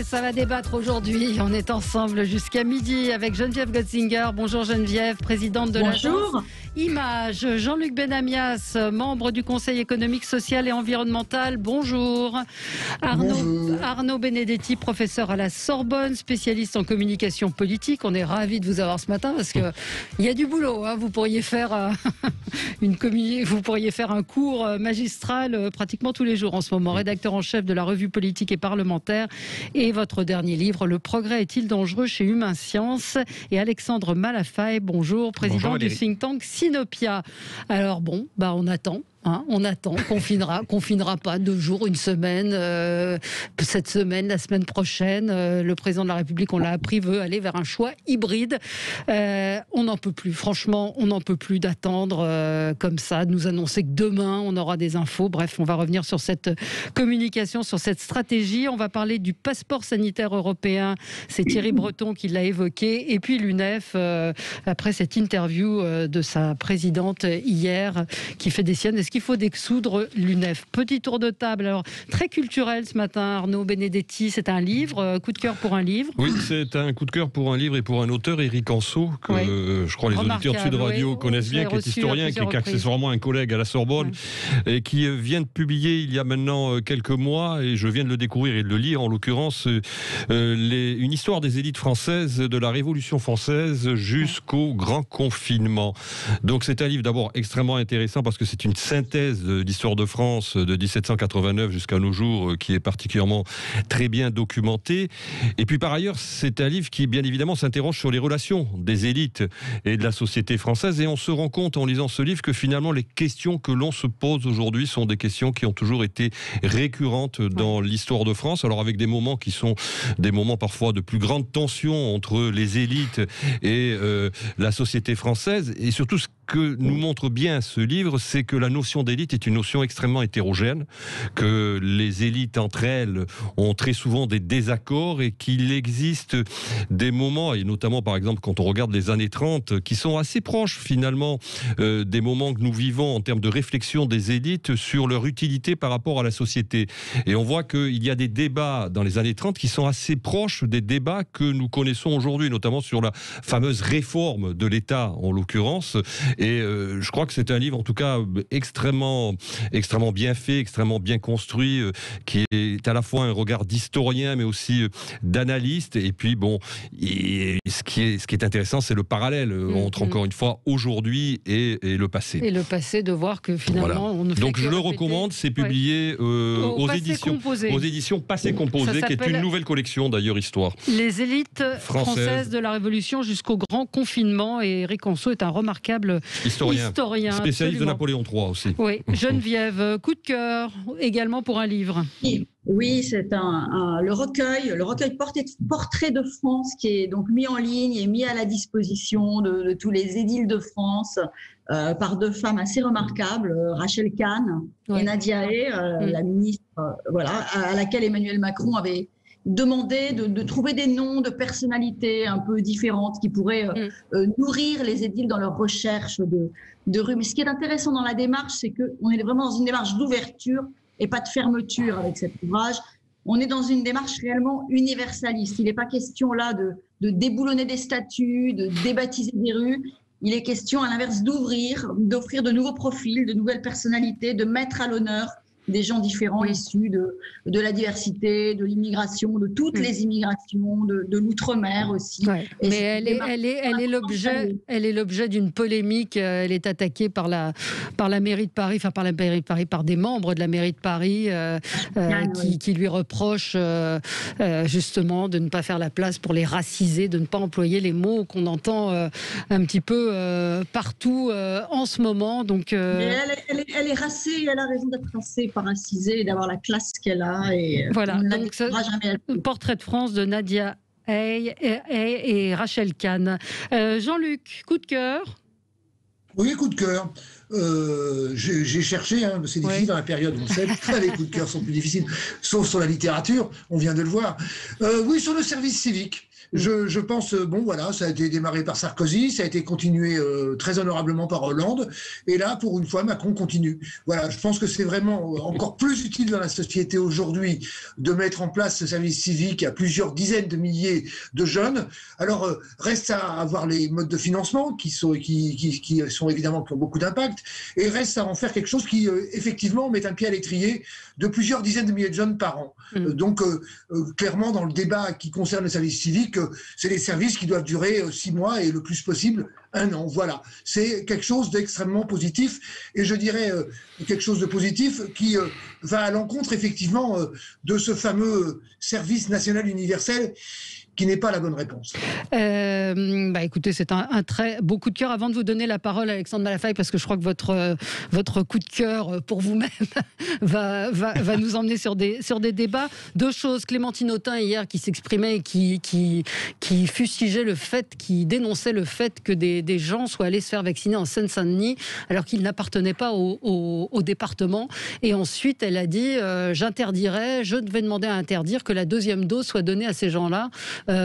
Et ça va débattre aujourd'hui. On est ensemble jusqu'à midi avec Geneviève Gotzinger. Bonjour Geneviève, présidente de l'agence Image. Jean-Luc Benamias, membre du Conseil économique, social et environnemental. Bonjour. Arnaud Benedetti, professeur à la Sorbonne, spécialiste en communication politique. On est ravis de vous avoir ce matin parce qu'il y a du boulot. Vous pourriez faire un cours magistral pratiquement tous les jours en ce moment. Rédacteur en chef de la revue politique et parlementaire. Et votre dernier livre, Le progrès est-il dangereux, chez Humain Science. Et Alexandre Malafaye, bonjour, président du think tank Sinopia. Alors on attend. On attend, confinera pas 2 jours, une semaine, cette semaine, la semaine prochaine. Le président de la République, on l'a appris, veut aller vers un choix hybride. On n'en peut plus, franchement, on n'en peut plus d'attendre comme ça, de nous annoncer que demain, on aura des infos. Bref, on va revenir sur cette communication, sur cette stratégie. On va parler du passeport sanitaire européen. C'est Thierry Breton qui l'a évoqué. Et puis l'UNEF, après cette interview de sa présidente hier, qui fait des siennes. Est-ce qu'il faut dissoudre l'UNEF? Petit tour de table, alors très culturel ce matin, Arnaud Benedetti, c'est un livre, coup de cœur pour un livre? Oui, c'est un coup de cœur pour un livre et pour un auteur, Éric Anseau, que je crois les auditeurs de Sud Radio connaissent bien, qui est historien, qui est accessoirement un collègue à la Sorbonne, et qui vient de publier il y a maintenant quelques mois, et je viens de le découvrir et de le lire en l'occurrence, une histoire des élites françaises de la Révolution française jusqu'au grand confinement. Donc c'est un livre d'abord extrêmement intéressant parce que c'est une synthèse de l'histoire de France de 1789 jusqu'à nos jours qui est particulièrement très bien documentée. Et puis par ailleurs, c'est un livre qui bien évidemment s'interroge sur les relations des élites et de la société française, et on se rend compte en lisant ce livre que finalement les questions que l'on se pose aujourd'hui sont des questions qui ont toujours été récurrentes dans l'histoire de France, alors avec des moments qui sont des moments parfois de plus grande tension entre les élites et la société française. Et surtout, ce que nous montre bien ce livre, c'est que la notion d'élite est une notion extrêmement hétérogène, que les élites entre elles ont très souvent des désaccords et qu'il existe des moments, et notamment par exemple quand on regarde les années 30, qui sont assez proches finalement des moments que nous vivons en termes de réflexion des élites sur leur utilité par rapport à la société. Et on voit qu'il y a des débats dans les années 30 qui sont assez proches des débats que nous connaissons aujourd'hui, notamment sur la fameuse réforme de l'État en l'occurrence. Et je crois que c'est un livre, en tout cas, extrêmement bien fait, extrêmement bien construit, qui est à la fois un regard d'historien, mais aussi d'analyste. Et puis, ce qui est intéressant, c'est le parallèle entre, encore une fois, aujourd'hui et le passé. Et le passé, de voir que finalement, on ne fait Donc, je le recommande, c'est publié aux éditions Passé Composé, qui est une nouvelle collection, d'ailleurs, histoire. Les élites françaises de la Révolution jusqu'au grand confinement. Et Éric Anseau est un remarquable historien spécialiste absolument. De Napoléon III aussi. Oui, Geneviève, coup de cœur également pour un livre. Oui, c'est le recueil Portrait de France, qui est donc mis en ligne et mis à la disposition de tous les édiles de France par 2 femmes assez remarquables, Rachel Kahn et Nadia Hay, la ministre, à laquelle Emmanuel Macron avait demandé de trouver des noms de personnalités un peu différentes qui pourraient nourrir les édiles dans leur recherche de rue. Mais ce qui est intéressant dans la démarche, c'est qu'on est vraiment dans une démarche d'ouverture et pas de fermeture avec cet ouvrage. On est dans une démarche réellement universaliste. Il n'est pas question là de déboulonner des statues, de débaptiser des rues. Il est question à l'inverse d'offrir de nouveaux profils, de nouvelles personnalités, de mettre à l'honneur des gens différents issus de la diversité, de l'immigration, de toutes les immigrations, de l'outre-mer aussi. Ouais. Mais elle est l'objet d'une polémique. Elle est attaquée par la mairie de Paris, par des membres de la mairie de Paris qui lui reprochent justement de ne pas faire la place pour les racisés, de ne pas employer les mots qu'on entend un petit peu partout en ce moment. Donc, mais elle est racée, elle a raison d'être racée, pas racisée, et d'avoir la classe qu'elle a. Et voilà, donc Portrait de France de Nadia Hay et Rachel Kahn. Jean-Luc, coup de cœur? Oui, coup de cœur. j'ai cherché, hein, c'est difficile dans la période, vous le savez, les coups de cœur sont plus difficiles, sauf sur la littérature, on vient de le voir. Oui, sur le service civique. Je pense, bon voilà, ça a été démarré par Sarkozy, ça a été continué très honorablement par Hollande, et là, pour une fois, Macron continue. Voilà, je pense que c'est vraiment encore plus utile dans la société aujourd'hui de mettre en place ce service civique à plusieurs dizaines de milliers de jeunes. Alors, reste à avoir les modes de financement qui sont évidemment, qui ont beaucoup d'impact, et reste à en faire quelque chose qui, effectivement, met un pied à l'étrier de plusieurs dizaines de milliers de jeunes par an. Donc, clairement, dans le débat qui concerne le service civique, c'est des services qui doivent durer 6 mois et le plus possible 1 an. Voilà, c'est quelque chose d'extrêmement positif et je dirais quelque chose de positif qui va à l'encontre effectivement de ce fameux service national universel qui n'est pas la bonne réponse. Écoutez, c'est un très beau coup de cœur. Avant de vous donner la parole, Alexandre Malafaye, parce que je crois que votre coup de cœur pour vous-même va nous emmener sur des débats. 2 choses. Clémentine Autain, hier, qui s'exprimait et qui fustigeait le fait, qui dénonçait le fait que des gens soient allés se faire vacciner en Seine-Saint-Denis, alors qu'ils n'appartenaient pas au département. Et ensuite, elle a dit je devais demander à interdire que la 2e dose soit donnée à ces gens-là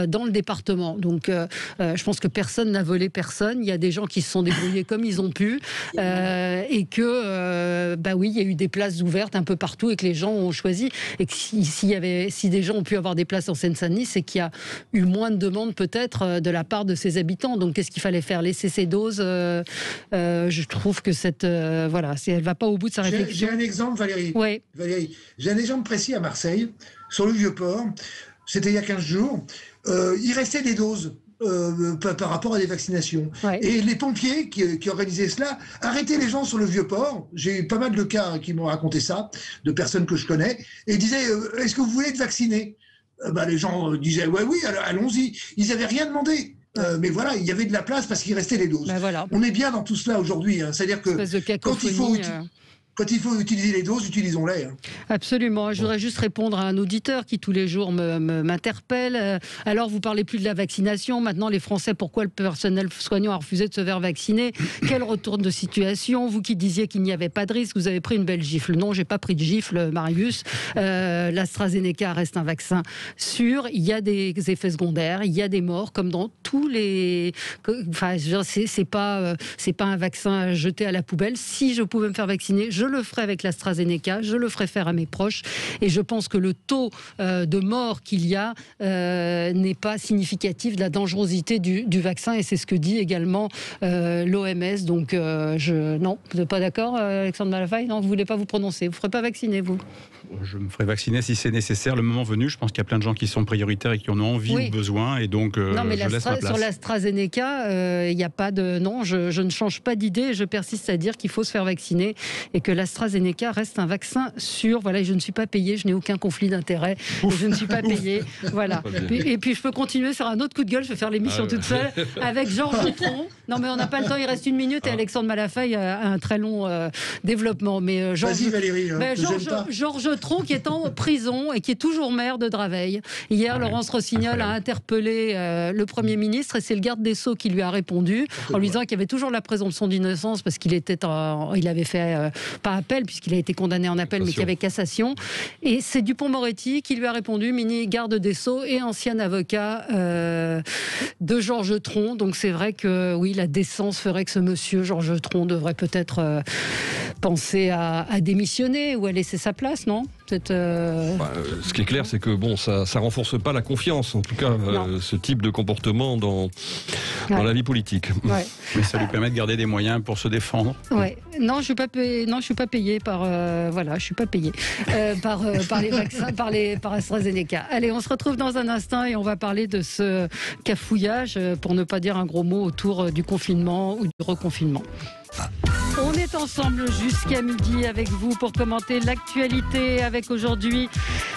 dans le département. Donc, je pense que personne n'a volé personne. Il y a des gens qui se sont débrouillés comme ils ont pu et que, oui, il y a eu des places ouvertes un peu partout et que les gens ont choisi. Et que si des gens ont pu avoir des places en Seine-Saint-Denis, c'est qu'il y a eu moins de demandes peut-être de la part de ces habitants. Donc, qu'est-ce qu'il fallait faire? Laisser ces doses je trouve que elle ne va pas au bout de sa réflexion. J'ai un exemple, Valérie. Oui. Valérie, j'ai un exemple précis à Marseille, sur le Vieux-Port. C'était il y a 15 jours. Il restait des doses par rapport à des vaccinations. Ouais. Et les pompiers qui organisaient cela arrêtaient les gens sur le Vieux-Port. J'ai eu pas mal de cas qui m'ont raconté ça, de personnes que je connais, et disaient « Est-ce que vous voulez être vacciné ?» Les gens disaient « Oui, allons-y ». Ils n'avaient rien demandé. Mais voilà, il y avait de la place parce qu'il restait des doses. Voilà. On est bien dans tout cela aujourd'hui. Hein. C'est-à-dire que quand il faut utiliser les doses, utilisons-les. Hein. Absolument. Je voudrais juste répondre à un auditeur qui tous les jours m'interpelle. Alors, vous parlez plus de la vaccination. Maintenant, les Français, pourquoi le personnel soignant a refusé de se faire vacciner? Quel retour de situation? Vous qui disiez qu'il n'y avait pas de risque, vous avez pris une belle gifle. Non, j'ai pas pris de gifle, Marius. L'AstraZeneca reste un vaccin sûr. Il y a des effets secondaires, il y a des morts, comme dans tous les... Enfin, c'est pas un vaccin jeté à la poubelle. Si je pouvais me faire vacciner, je le ferai avec l'AstraZeneca, je le ferai faire à mes proches, et je pense que le taux de mort qu'il y a n'est pas significatif de la dangerosité du vaccin, et c'est ce que dit également l'OMS. Donc non, vous n'êtes pas d'accord, Alexandre Malafaye? Non, vous ne voulez pas vous prononcer, vous ne ferez pas vacciner, vous? Je me ferai vacciner si c'est nécessaire, le moment venu. Je pense qu'il y a plein de gens qui sont prioritaires et qui en ont envie ou besoin, et donc non, mais je laisse ma place. Sur l'AstraZeneca, il n'y a pas de... Non, je ne change pas d'idée, je persiste à dire qu'il faut se faire vacciner et que l'AstraZeneca reste un vaccin sûr. Voilà, et je ne suis pas payée, je n'ai aucun conflit d'intérêt, je ne suis pas payée. Voilà. Et puis je peux continuer sur un autre coup de gueule, je vais faire l'émission toute seule avec Georges Tron. Non, mais on n'a pas le temps, il reste 1 minute et Alexandre Malafaye a un très long développement. Mais vas-y Valérie, Georges Tron qui est en prison et qui est toujours maire de Draveil. Hier, Laurence Rossignol a interpellé le Premier ministre et c'est le garde des Sceaux qui lui a répondu en lui disant qu'il y avait toujours la présomption d'innocence parce qu'il avait fait pas appel puisqu'il a été condamné en appel, mais qu'il y avait cassation. Et c'est Dupond-Moretti qui lui a répondu, garde des Sceaux et ancien avocat de Georges Tron. Donc c'est vrai que oui, la décence ferait que ce monsieur Georges Tron devrait peut-être penser à démissionner ou à laisser sa place, non? Ce qui est clair, c'est que ça renforce pas la confiance, en tout cas, ce type de comportement dans la vie politique. Ouais. Mais ça lui permet de garder des moyens pour se défendre. Ouais. Non, je suis pas payée par je suis pas payée par les vaccins, par AstraZeneca. Allez, on se retrouve dans un instant et on va parler de ce cafouillage, pour ne pas dire un gros mot, autour du confinement ou du reconfinement. On est ensemble jusqu'à midi avec vous pour commenter l'actualité, avec aujourd'hui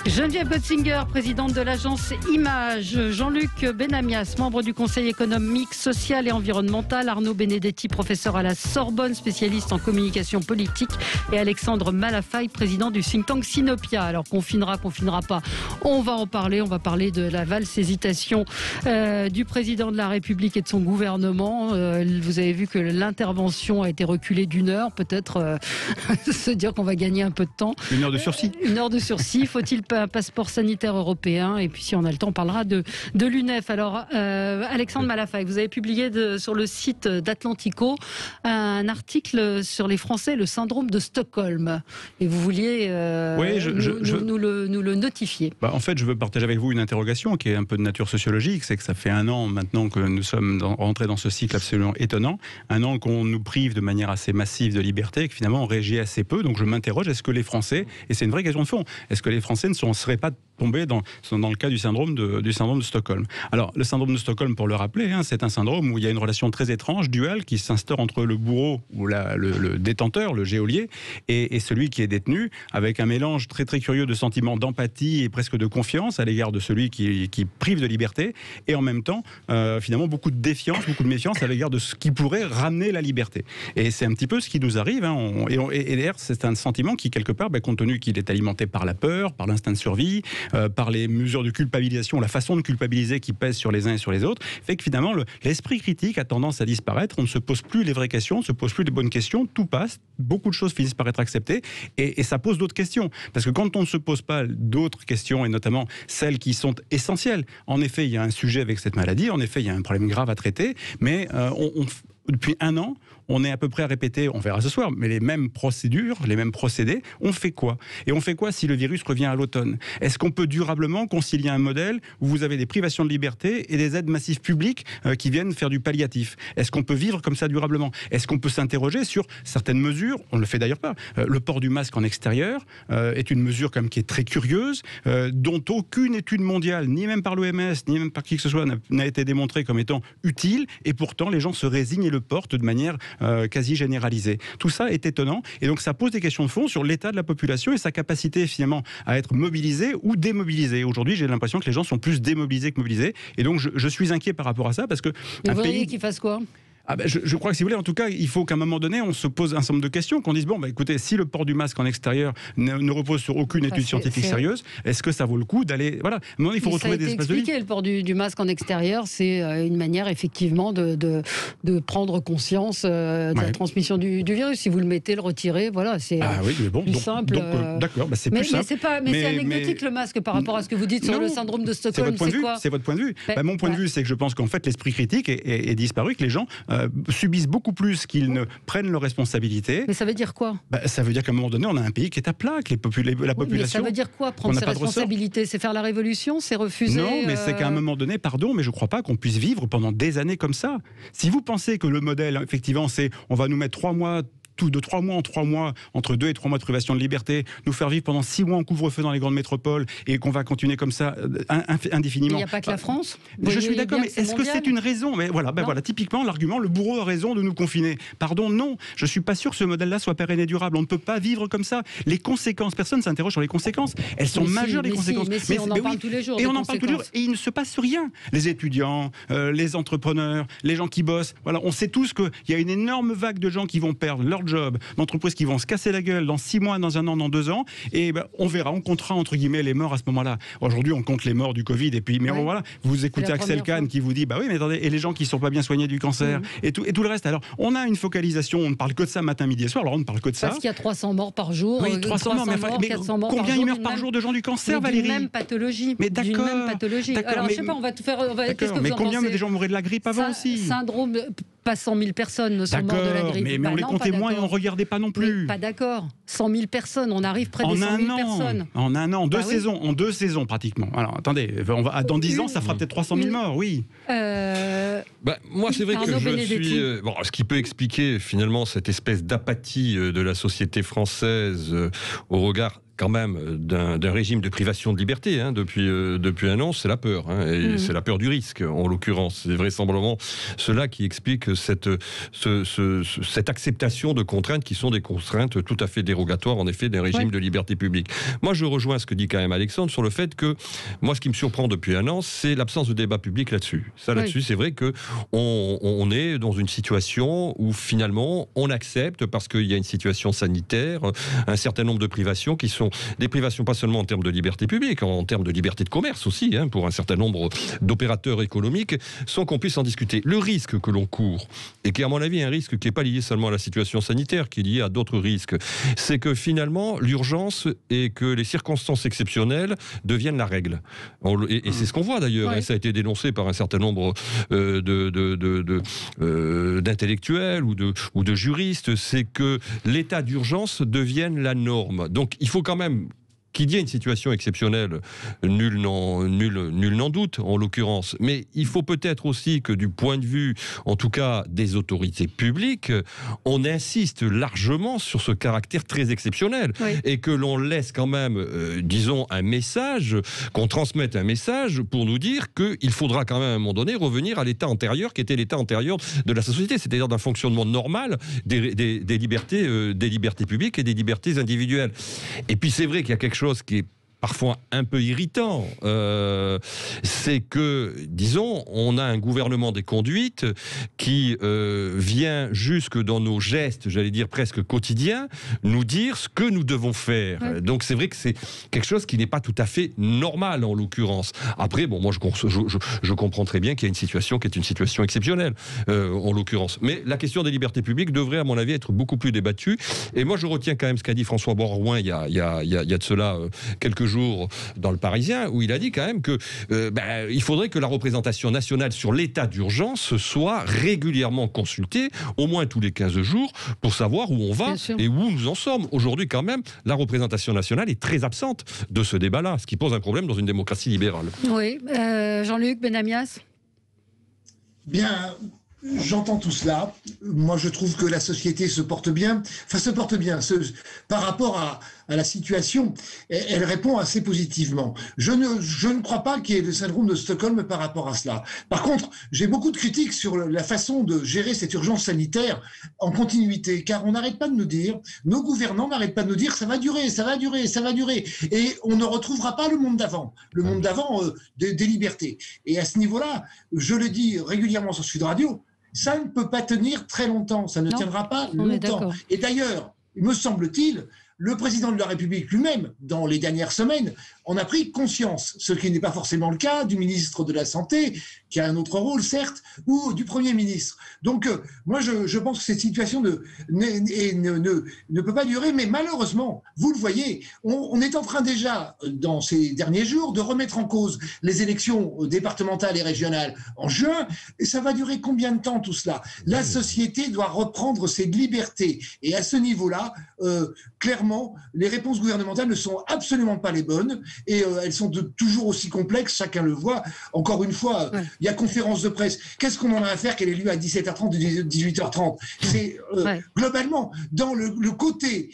Geneviève Gotzinger, présidente de l'agence Image, Jean-Luc Benamias, membre du Conseil économique, social et environnemental, Arnaud Benedetti, professeur à la Sorbonne, spécialiste en communication politique, et Alexandre Malafaye, président du think tank Sinopia. Alors confinera pas, on va en parler, on va parler de la valse hésitation du président de la République et de son gouvernement. Vous avez vu que l'intervention a été reculée d'une heure, peut-être se dire qu'on va gagner un peu de temps. 1 heure de sursis. 1 heure de sursis. Faut-il un passeport sanitaire européen? Et puis si on a le temps, on parlera de l'UNEF. Alors, Alexandre Malafaye, vous avez publié sur le site d'Atlantico un article sur les Français, le syndrome de Stockholm. Et vous vouliez nous le notifier. En fait, je veux partager avec vous une interrogation qui est un peu de nature sociologique. C'est que ça fait 1 an maintenant que nous sommes rentrés dans ce cycle absolument étonnant. 1 an qu'on nous prive de manière assez massive de liberté et que finalement on réagit assez peu. Donc je m'interroge, est-ce que les Français, et c'est une vraie question de fond, est-ce que les Français ne seraient pas tombés dans le cas du syndrome de Stockholm? Alors, le syndrome de Stockholm, pour le rappeler, c'est un syndrome où il y a une relation très étrange, duale, qui s'instaure entre le bourreau ou le détenteur, le geôlier, et celui qui est détenu, avec un mélange très très curieux de sentiments d'empathie et presque de confiance à l'égard de celui qui prive de liberté, et en même temps, finalement, beaucoup de défiance, beaucoup de méfiance à l'égard de ce qui pourrait ramener la liberté. Et c'est un petit peu ce qui nous arrive, et d'ailleurs, c'est un sentiment qui, quelque part, compte tenu qu'il est alimenté par la peur, par l'instinct de survie, par les mesures de culpabilisation, la façon de culpabiliser qui pèse sur les uns et sur les autres, fait que finalement l'esprit critique a tendance à disparaître. On ne se pose plus les vraies questions, on ne se pose plus les bonnes questions, tout passe, beaucoup de choses finissent par être acceptées, et ça pose d'autres questions. Parce que quand on ne se pose pas d'autres questions, et notamment celles qui sont essentielles, en effet il y a un sujet avec cette maladie, en effet il y a un problème grave à traiter, mais depuis 1 an, on est à peu près à répéter, on verra ce soir, mais les mêmes procédures, les mêmes procédés. On fait quoi? Et on fait quoi si le virus revient à l'automne? Est-ce qu'on peut durablement concilier un modèle où vous avez des privations de liberté et des aides massives publiques qui viennent faire du palliatif? Est-ce qu'on peut vivre comme ça durablement? Est-ce qu'on peut s'interroger sur certaines mesures? On ne le fait d'ailleurs pas. Le port du masque en extérieur est une mesure quand même qui est très curieuse, dont aucune étude mondiale, ni même par l'OMS, ni même par qui que ce soit, n'a été démontrée comme étant utile, et pourtant les gens se résignent et le portent de manière quasi généralisée. Tout ça est étonnant, et donc ça pose des questions de fond sur l'état de la population et sa capacité finalement à être mobilisée ou démobilisée. Aujourd'hui, j'ai l'impression que les gens sont plus démobilisés que mobilisés, et donc je suis inquiet par rapport à ça, parce que vous voudriez qu'il fasse quoi? Je crois que, si vous voulez, en tout cas, il faut qu'à un moment donné, on se pose un certain nombre de questions, qu'on dise, écoutez, si le port du masque en extérieur ne repose sur aucune étude scientifique sérieuse, est-ce que ça vaut le coup d'aller... Voilà, maintenant, il faut retrouver des espaces de vie. Le port du masque en extérieur, c'est une manière, effectivement, de prendre conscience de la transmission du virus. Si vous le mettez, le retirez, voilà, c'est plus simple. D'accord, c'est plus simple. Mais c'est anecdotique, le masque, par rapport à ce que vous dites sur le syndrome de Stockholm. C'est votre point de vue. Mon point de vue, c'est que je pense qu'en fait, l'esprit critique est disparu, que les gens subissent beaucoup plus qu'ils ne prennent leurs responsabilités. Mais ça veut dire quoi? Ça veut dire qu'à un moment donné, on a un pays qui est à plat, que la population... Mais ça veut dire quoi, prendre ses responsabilités? C'est faire la révolution? C'est refuser... Non, mais c'est qu'à un moment donné, mais je ne crois pas qu'on puisse vivre pendant des années comme ça. Si vous pensez que le modèle, effectivement, c'est on va nous mettre 3 mois... de 3 mois en 3 mois, entre 2 et 3 mois de privation de liberté, nous faire vivre pendant 6 mois en couvre-feu dans les grandes métropoles, et qu'on va continuer comme ça indéfiniment. Il n'y a pas que la France. Je suis d'accord, mais est-ce que c'est une raison? Mais voilà, typiquement l'argument, le bourreau a raison de nous confiner. Pardon, non, je suis pas sûr que ce modèle-là soit pérenne et durable. On ne peut pas vivre comme ça. Les conséquences, personne ne s'interroge sur les conséquences. Elles sont majeures, les conséquences. Mais on en parle tous les jours. Et on en parle tous les jours, et il ne se passe rien. Les étudiants, les entrepreneurs, les gens qui bossent, voilà, on sait tous qu'il y a une énorme vague de gens qui vont perdre leur job, d'entreprises qui vont se casser la gueule dans 6 mois, dans 1 an, dans 2 ans, et on verra, on comptera entre guillemets les morts à ce moment-là. Aujourd'hui, on compte les morts du Covid, et puis, mais voilà, vous écoutez Axel Kahn qui vous dit, oui, mais attendez, et les gens qui ne sont pas bien soignés du cancer, et tout le reste. Alors, on a une focalisation, on ne parle que de ça matin, midi et soir, alors on ne parle que de ça. Parce qu'il y a 300 morts par jour, 300 morts, 400 morts combien ils meurent par jour de gens du cancer, Valérie? D'une même pathologie. Mais d'accord. Alors, je sais pas, on va tout faire. Qu'est-ce que vous en pensez? Mais combien des gens mouraient de la grippe avant aussi? Syndrome... Pas 100 000 personnes ne sont mortes de la grippe. Mais on les comptait moins et on ne regardait pas non plus. Mais pas d'accord. 100 000 personnes, on arrive près des 100 000 personnes. En 1 an, en 2 saisons pratiquement. Alors attendez, dans 10 ans, ça fera peut-être 300 000 morts, oui. Moi, c'est vrai que je suis... ce qui peut expliquer finalement cette espèce d'apathie de la société française au regard quand même d'un régime de privation de liberté depuis 1 an, c'est la peur. Et c'est la peur du risque, en l'occurrence. C'est vraisemblablement cela qui explique cette acceptation de contraintes qui sont des contraintes tout à fait dérogatoires, en effet, d'un régime de liberté publique. Moi, je rejoins ce que dit quand même Alexandre sur le fait que, moi, ce qui me surprend depuis 1 an, c'est l'absence de débat public là-dessus. Là-dessus, c'est vrai qu'on est dans une situation où, finalement, on accepte, parce qu'il y a une situation sanitaire, un certain nombre de privations qui sont Des privations pas seulement en termes de liberté publique, en termes de liberté de commerce aussi, hein, pour un certain nombre d'opérateurs économiques, sans qu'on puisse en discuter. Le risque que l'on court, et qui est à mon avis un risque qui n'est pas lié seulement à la situation sanitaire, qui est lié à d'autres risques, c'est que finalement l'urgence et que les circonstances exceptionnelles deviennent la règle. Et c'est ce qu'on voit d'ailleurs, hein, ça a été dénoncé par un certain nombre d'intellectuels ou de juristes, c'est que l'état d'urgence devienne la norme. Donc il faut quand même qu'il y ait une situation exceptionnelle, nul n'en doute en l'occurrence, mais il faut peut-être aussi que du point de vue, en tout cas des autorités publiques, on insiste largement sur ce caractère très exceptionnel et que l'on laisse quand même, disons, un message, qu'on transmette un message pour nous dire qu'il faudra quand même à un moment donné revenir à l'état antérieur qui était l'état antérieur de la société, c'est-à-dire d'un fonctionnement normal des libertés publiques et des libertés individuelles. Et puis c'est vrai qu'il y a quelque chose qui est parfois un peu irritant, c'est que, disons, on a un gouvernement des conduites qui vient jusque dans nos gestes, j'allais dire presque quotidiens, nous dire ce que nous devons faire. Donc c'est vrai que c'est quelque chose qui n'est pas tout à fait normal en l'occurrence. Après, bon, moi je comprends très bien qu'il y a une situation qui est une situation exceptionnelle en l'occurrence. Mais la question des libertés publiques devrait, à mon avis, être beaucoup plus débattue. Et moi je retiens quand même ce qu'a dit François Baroin il y a de cela quelques jours dans Le Parisien, où il a dit quand même que il faudrait que la représentation nationale sur l'état d'urgence soit régulièrement consultée, au moins tous les 15 jours, pour savoir où on va et où nous en sommes. Aujourd'hui, quand même, la représentation nationale est très absente de ce débat-là, ce qui pose un problème dans une démocratie libérale. Oui. Jean-Luc Benamias ? Bien... J'entends tout cela. Moi, je trouve que la société se porte bien. Enfin, se porte bien. Par rapport à la situation, elle répond assez positivement. Je ne crois pas qu'il y ait le syndrome de Stockholm par rapport à cela. Par contre, j'ai beaucoup de critiques sur la façon de gérer cette urgence sanitaire en continuité, car on n'arrête pas de nous dire, nos gouvernants n'arrêtent pas de nous dire, ça va durer, ça va durer, ça va durer. Et on ne retrouvera pas le monde d'avant. Le monde d'avant des libertés. Et à ce niveau-là, je le dis régulièrement sur Sud Radio, ça ne peut pas tenir très longtemps, ça ne tiendra pas longtemps. Et d'ailleurs, il me semble-t-il, le président de la République lui-même, dans les dernières semaines, en a pris conscience, ce qui n'est pas forcément le cas du ministre de la Santé, qui a un autre rôle, certes, ou du Premier ministre. Donc, moi, je pense que cette situation ne peut pas durer, mais malheureusement, vous le voyez, on est en train déjà, dans ces derniers jours, de remettre en cause les élections départementales et régionales en juin, et ça va durer combien de temps tout cela? La société doit reprendre ses libertés, et à ce niveau-là, clairement, les réponses gouvernementales ne sont absolument pas les bonnes, et elles sont toujours aussi complexes, chacun le voit. Encore une fois, il y a conférence de presse. Qu'est-ce qu'on en a à faire qu'elle ait lieu à 17h30 ou 18h30? C'est globalement, dans le côté,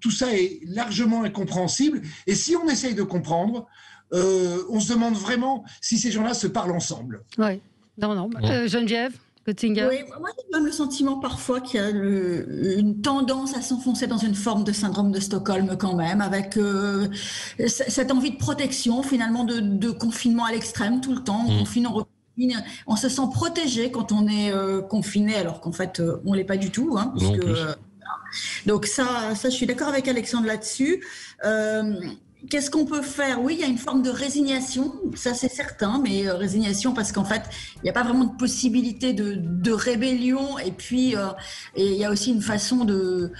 tout ça est largement incompréhensible. Et si on essaye de comprendre, on se demande vraiment si ces gens-là se parlent ensemble. Oui, non. Geneviève Göttinger. Oui, moi j'ai même le sentiment parfois qu'il y a une tendance à s'enfoncer dans une forme de syndrome de Stockholm quand même, avec cette envie de protection finalement, de confinement à l'extrême tout le temps, on confine, on refine, on se sent protégé quand on est confiné alors qu'en fait on ne l'est pas du tout. Hein, parce donc ça je suis d'accord avec Alexandre là-dessus. Qu'est-ce qu'on peut faire? Oui, il y a une forme de résignation, ça c'est certain, mais résignation parce qu'en fait, il n'y a pas vraiment de possibilité de rébellion. Et puis, il y a aussi une façon de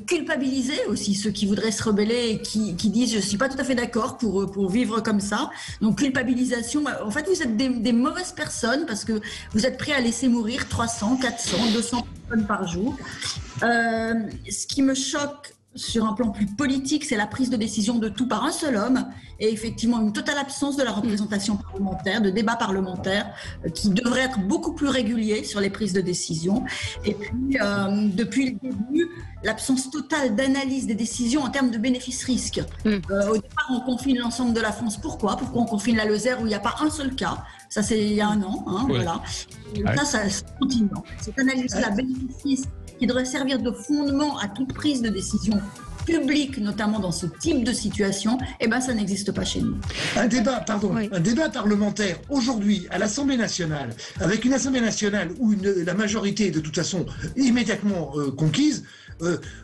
culpabiliser aussi ceux qui voudraient se rebeller et qui disent « je ne suis pas tout à fait d'accord pour vivre comme ça ». Donc, culpabilisation, en fait, vous êtes des mauvaises personnes parce que vous êtes prêts à laisser mourir 300, 400, 200 personnes par jour. Ce qui me choque, sur un plan plus politique, c'est la prise de décision de tout par un seul homme et effectivement une totale absence de la représentation parlementaire, de débat parlementaire qui devrait être beaucoup plus régulier sur les prises de décision. Et puis, depuis le début, l'absence totale d'analyse des décisions en termes de bénéfices-risques. Au départ, on confine l'ensemble de la France. Pourquoi on confine la Lozère où il n'y a pas un seul cas? Ça, c'est il y a un an. Hein, voilà. Et ça continue. Cette analyse-là, bénéfice-risque, qui devrait servir de fondement à toute prise de décision publique, notamment dans ce type de situation, ça n'existe pas chez nous. Un débat parlementaire aujourd'hui à l'Assemblée nationale, avec une Assemblée nationale où la majorité est de toute façon immédiatement conquise,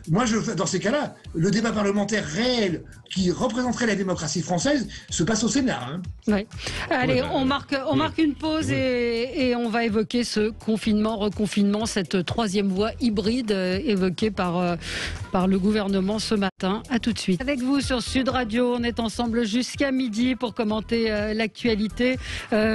moi, dans ces cas-là, le débat parlementaire réel qui représenterait la démocratie française se passe au Sénat. Hein. Ouais. Allez, on marque une pause et on va évoquer ce confinement, reconfinement, cette troisième voie hybride évoquée par le gouvernement ce matin. À tout de suite. Avec vous sur Sud Radio, on est ensemble jusqu'à midi pour commenter l'actualité.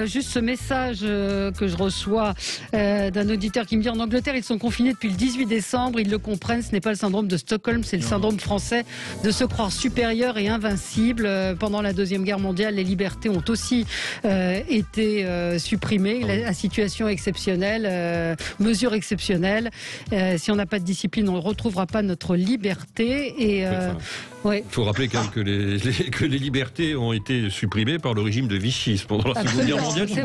Juste ce message que je reçois d'un auditeur qui me dit en Angleterre, ils sont confinés depuis le 18 décembre, ils le comprennent, ce n'est pas le syndrome de Stockholm, c'est le syndrome français de se croire supérieur et invincible. Pendant la Deuxième Guerre mondiale, les libertés ont aussi été supprimées. La situation exceptionnelle, mesure exceptionnelle. Si on n'a pas de discipline, on ne retrouvera pas notre liberté. Et il faut rappeler quand même que les libertés ont été supprimées par le régime de Vichy pendant la Seconde Guerre mondiale. Je ne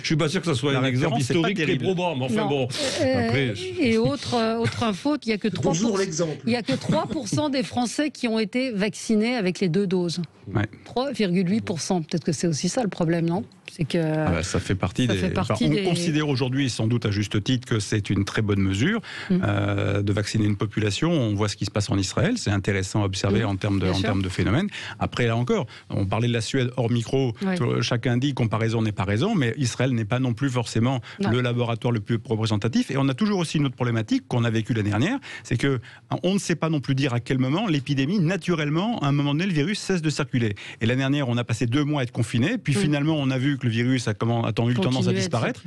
suis pas sûr que ce soit un exemple historique très probant. Mais enfin bon. Après, et autre info, il n'y a que 3% des Français qui ont été vaccinés avec les 2 doses. 3,8%. Peut-être que c'est aussi ça le problème, non ? C'est que ça fait partie on considère aujourd'hui, sans doute à juste titre, que c'est une très bonne mesure de vacciner une population. On voit ce qui se passe en Israël. C'est intéressant à observer en termes de phénomène. Après, là encore, on parlait de la Suède hors micro. Chacun dit comparaison n'est pas raison, mais Israël n'est pas non plus forcément le laboratoire le plus représentatif. Et on a toujours aussi une autre problématique qu'on a vécue l'année dernière, c'est que on ne sait pas non plus dire à quel moment l'épidémie, naturellement, à un moment donné, le virus cesse de circuler. Et l'année dernière, on a passé 2 mois à être confinés, puis finalement, on a vu que le virus a eu tendance à disparaître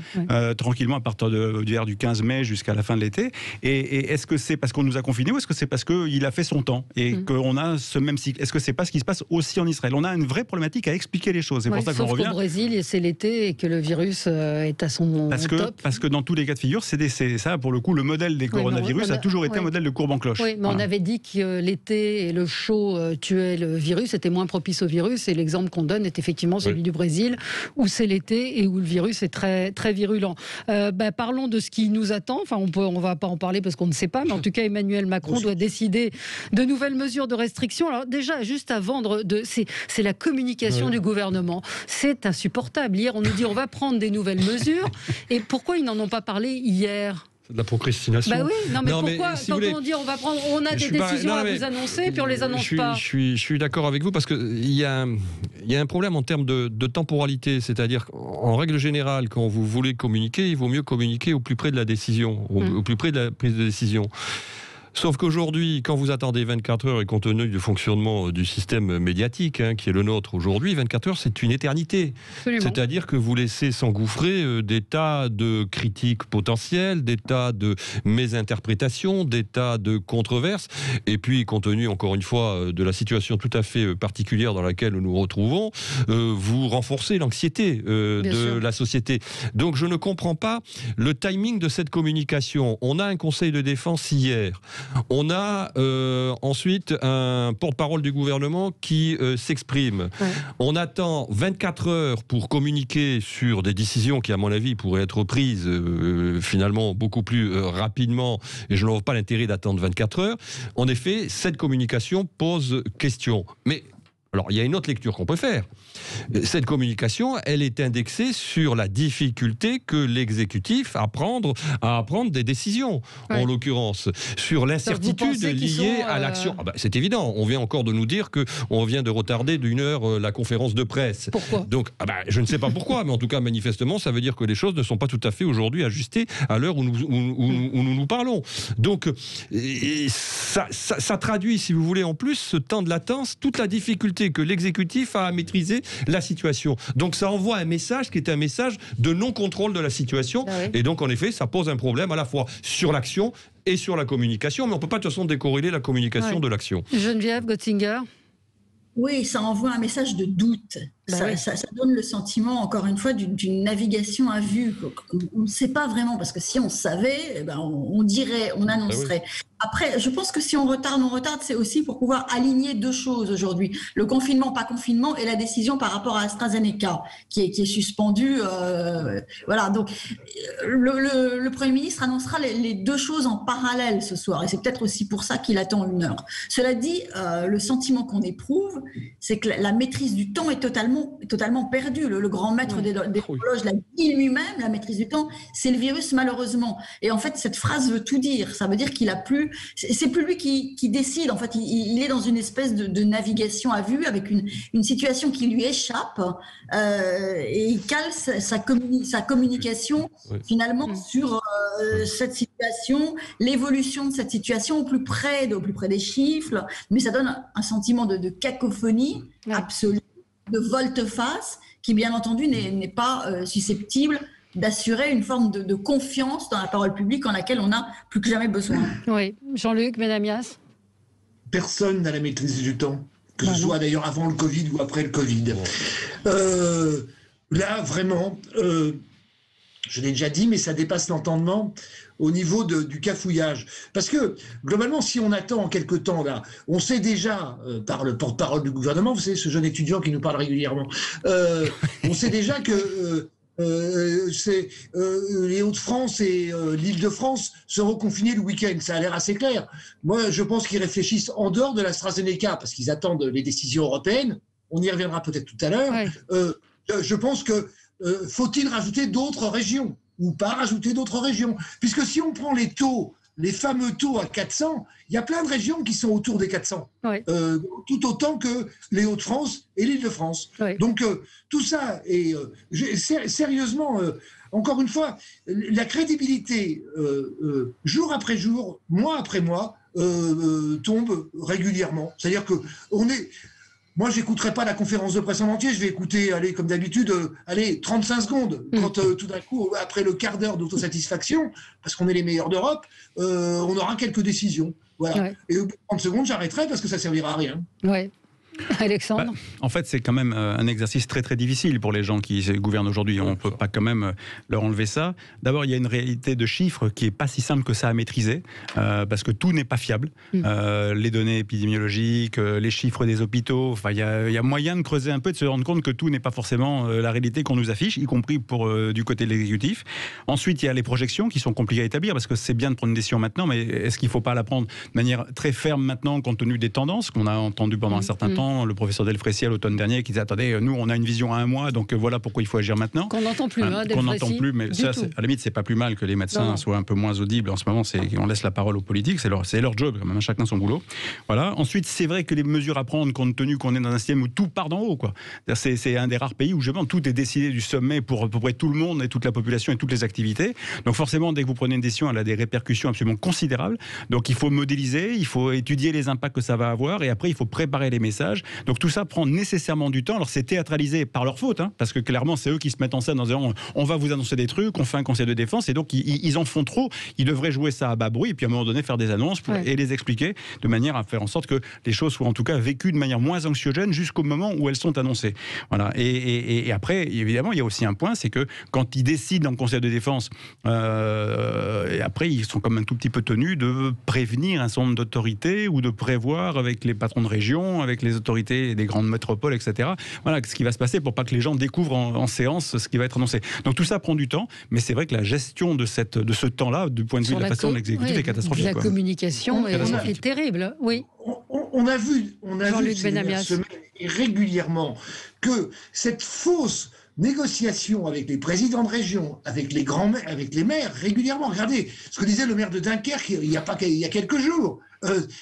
tranquillement à partir du 15 mai jusqu'à la fin de l'été. Et est-ce que c'est parce qu'on nous a confinés ou est-ce que c'est parce qu'il a fait son temps et qu'on a ce même cycle? Est-ce que c'est pas ce qui se passe aussi en Israël? On a une vraie problématique à expliquer les choses. C'est pour ça qu'on revient. Au Brésil, c'est l'été et que le virus est à son top. Parce que dans tous les cas de figure, c'est ça, pour le coup, le modèle des coronavirus a toujours été un modèle de courbe en cloche. Oui, mais on avait dit que l'été et le chaud tuaient le virus, était moins propice au virus. Et l'exemple qu'on donne est effectivement celui du Brésil, où c'est l'été et où le virus est très, très virulent. Parlons de ce qui nous attend. Enfin, on va pas en parler parce qu'on ne sait pas, mais en tout cas, Emmanuel Macron doit décider de nouvelles mesures de restriction. Alors déjà, juste à vendre, c'est la communication du gouvernement. C'est insupportable. Hier, on nous dit on va prendre des nouvelles mesures. Et pourquoi ils n'en ont pas parlé hier ? C'est de la procrastination. Bah oui, pourquoi quand on dit on a des décisions à vous annoncer, puis on les annonce pas. Je suis d'accord avec vous parce qu'il y a un problème en termes de temporalité, c'est-à-dire en règle générale, quand vous voulez communiquer, il vaut mieux communiquer au plus près de la décision, au plus près de la prise de décision. Sauf qu'aujourd'hui, quand vous attendez 24 heures et compte tenu du fonctionnement du système médiatique qui est le nôtre aujourd'hui, 24 heures, c'est une éternité. Absolument. C'est-à-dire que vous laissez s'engouffrer des tas de critiques potentielles, des tas de mésinterprétations, des tas de controverses. Et puis, compte tenu, encore une fois, de la situation tout à fait particulière dans laquelle nous nous retrouvons, vous renforcez l'anxiété de la société. Donc, je ne comprends pas le timing de cette communication. On a un conseil de défense hier. On a ensuite un porte-parole du gouvernement qui s'exprime. On attend 24 heures pour communiquer sur des décisions qui, à mon avis, pourraient être prises finalement beaucoup plus rapidement, et je ne vois pas l'intérêt d'attendre 24 heures. En effet, cette communication pose question. Mais alors, il y a une autre lecture qu'on peut faire. Cette communication, elle est indexée sur la difficulté que l'exécutif a à prendre des décisions, en l'occurrence, sur l'incertitude liée à l'action. C'est évident, on vient encore de nous dire qu'on vient de retarder d'1 heure la conférence de presse. Pourquoi ? Donc, je ne sais pas pourquoi, mais en tout cas, manifestement, ça veut dire que les choses ne sont pas tout à fait aujourd'hui ajustées à l'heure où nous parlons. Donc, ça traduit, si vous voulez, en plus, ce temps de latence, toute la difficulté que l'exécutif a à maîtriser la situation. Donc ça envoie un message qui est un message de non-contrôle de la situation. Et donc en effet, ça pose un problème à la fois sur l'action et sur la communication, mais on ne peut pas de toute façon décorréler la communication de l'action. Geneviève Gotzinger. Oui, ça envoie un message de doute. Ça donne le sentiment, encore une fois, d'une navigation à vue. On ne sait pas vraiment, parce que si on savait, on dirait, on annoncerait. Après, je pense que si on retarde, c'est aussi pour pouvoir aligner 2 choses aujourd'hui. Le confinement, pas confinement, et la décision par rapport à AstraZeneca, qui est suspendue. Voilà, donc le Premier ministre annoncera les 2 choses en parallèle ce soir, et c'est peut-être aussi pour ça qu'il attend 1 heure. Cela dit, le sentiment qu'on éprouve, c'est que la maîtrise du temps est totalement perdu. Le grand maître des horloges l'a dit lui-même, la maîtrise du temps, c'est le virus malheureusement. Et en fait, cette phrase veut tout dire. Ça veut dire qu'il n'a plus c'est plus lui qui décide. En fait, il est dans une espèce de navigation à vue avec une situation qui lui échappe et il cale sa communication finalement sur cette situation, l'évolution de cette situation au plus près des chiffres, mais ça donne un sentiment de cacophonie absolue, de volte-face, qui bien entendu n'est pas susceptible d'assurer une forme de confiance dans la parole publique en laquelle on a plus que jamais besoin. Oui, Jean-Luc Benamias. Personne n'a la maîtrise du temps, que ce soit d'ailleurs avant le Covid ou après le Covid. Là, vraiment, je l'ai déjà dit, mais ça dépasse l'entendement au niveau du cafouillage. Parce que, globalement, si on attend quelque temps, là, on sait déjà, par le porte-parole du gouvernement, vous savez, ce jeune étudiant qui nous parle régulièrement, on sait déjà que les Hauts-de-France et l'Île-de-France seront confinés le week-end. Ça a l'air assez clair. Moi, je pense qu'ils réfléchissent en dehors de l'AstraZeneca, parce qu'ils attendent les décisions européennes. On y reviendra peut-être tout à l'heure. Ouais. Je pense que faut-il rajouter d'autres régions ou pas rajouter d'autres régions? Puisque si on prend les taux, les fameux taux à 400, il y a plein de régions qui sont autour des 400, tout autant que les Hauts-de-France et l'Île-de-France. Donc tout ça, et sérieusement, encore une fois, la crédibilité, jour après jour, mois après mois, tombe régulièrement. C'est-à-dire que moi, j'écouterai pas la conférence de presse en entier, je vais écouter, comme d'habitude, 35 secondes. Quand tout d'un coup, après le quart d'heure d'autosatisfaction, parce qu'on est les meilleurs d'Europe, on aura quelques décisions. Voilà. Et au bout de 30 secondes, j'arrêterai parce que ça servira à rien. Alexandre, en fait, c'est quand même un exercice très très difficile pour les gens qui gouvernent aujourd'hui. On ne peut pas quand même leur enlever ça. D'abord, il y a une réalité de chiffres qui n'est pas si simple que ça à maîtriser, parce que tout n'est pas fiable. Les données épidémiologiques, les chiffres des hôpitaux, il y a moyen de creuser un peu, de se rendre compte que tout n'est pas forcément la réalité qu'on nous affiche, y compris du côté de l'exécutif. Ensuite, il y a les projections qui sont compliquées à établir, parce que c'est bien de prendre une décision maintenant, mais est-ce qu'il ne faut pas la prendre de manière très ferme maintenant, compte tenu des tendances qu'on a entendues pendant un certain temps? Le professeur Delfrécy à l'automne dernier qui disait attendez, nous on a une vision à un mois, donc voilà pourquoi il faut agir maintenant. Qu'on n'entend plus, qu'on n'entend plus, mais ça, à la limite c'est pas plus mal que les médecins soient un peu moins audibles en ce moment. On laisse la parole aux politiques, c'est leur job quand même, chacun son boulot. Voilà. Ensuite, c'est vrai que les mesures à prendre, compte tenu qu'on est dans un système où tout part d'en haut, quoi. C'est un des rares pays où tout est décidé du sommet pour à peu près tout le monde et toute la population et toutes les activités. Donc forcément, dès que vous prenez une décision, elle a des répercussions absolument considérables. Donc il faut modéliser, il faut étudier les impacts que ça va avoir, et après il faut préparer les messages. Donc tout ça prend nécessairement du temps. Alors c'est théâtralisé par leur faute, parce que clairement c'est eux qui se mettent en scène en disant on va vous annoncer des trucs, on fait un conseil de défense, et donc ils en font trop. Ils devraient jouer ça à bas bruit et puis à un moment donné faire des annonces et les expliquer de manière à faire en sorte que les choses soient en tout cas vécues de manière moins anxiogène jusqu'au moment où elles sont annoncées. Voilà. Et après, évidemment, il y a aussi un point, c'est que quand ils décident dans le conseil de défense, et après ils sont comme un tout petit peu tenus de prévenir un certain nombre d'autorités ou de prévoir avec les patrons de région, avec les autorités des grandes métropoles, etc. Voilà ce qui va se passer pour pas que les gens découvrent en séance ce qui va être annoncé. Donc tout ça prend du temps, mais c'est vrai que la gestion de ce temps-là, du point de vue de la façon de l'exécutif, est catastrophique. La communication est terrible. Oui. On a vu ces dernières semaines régulièrement que cette fausse négociation avec les présidents de région, avec les maires, régulièrement. Regardez ce que disait le maire de Dunkerque il y a quelques jours.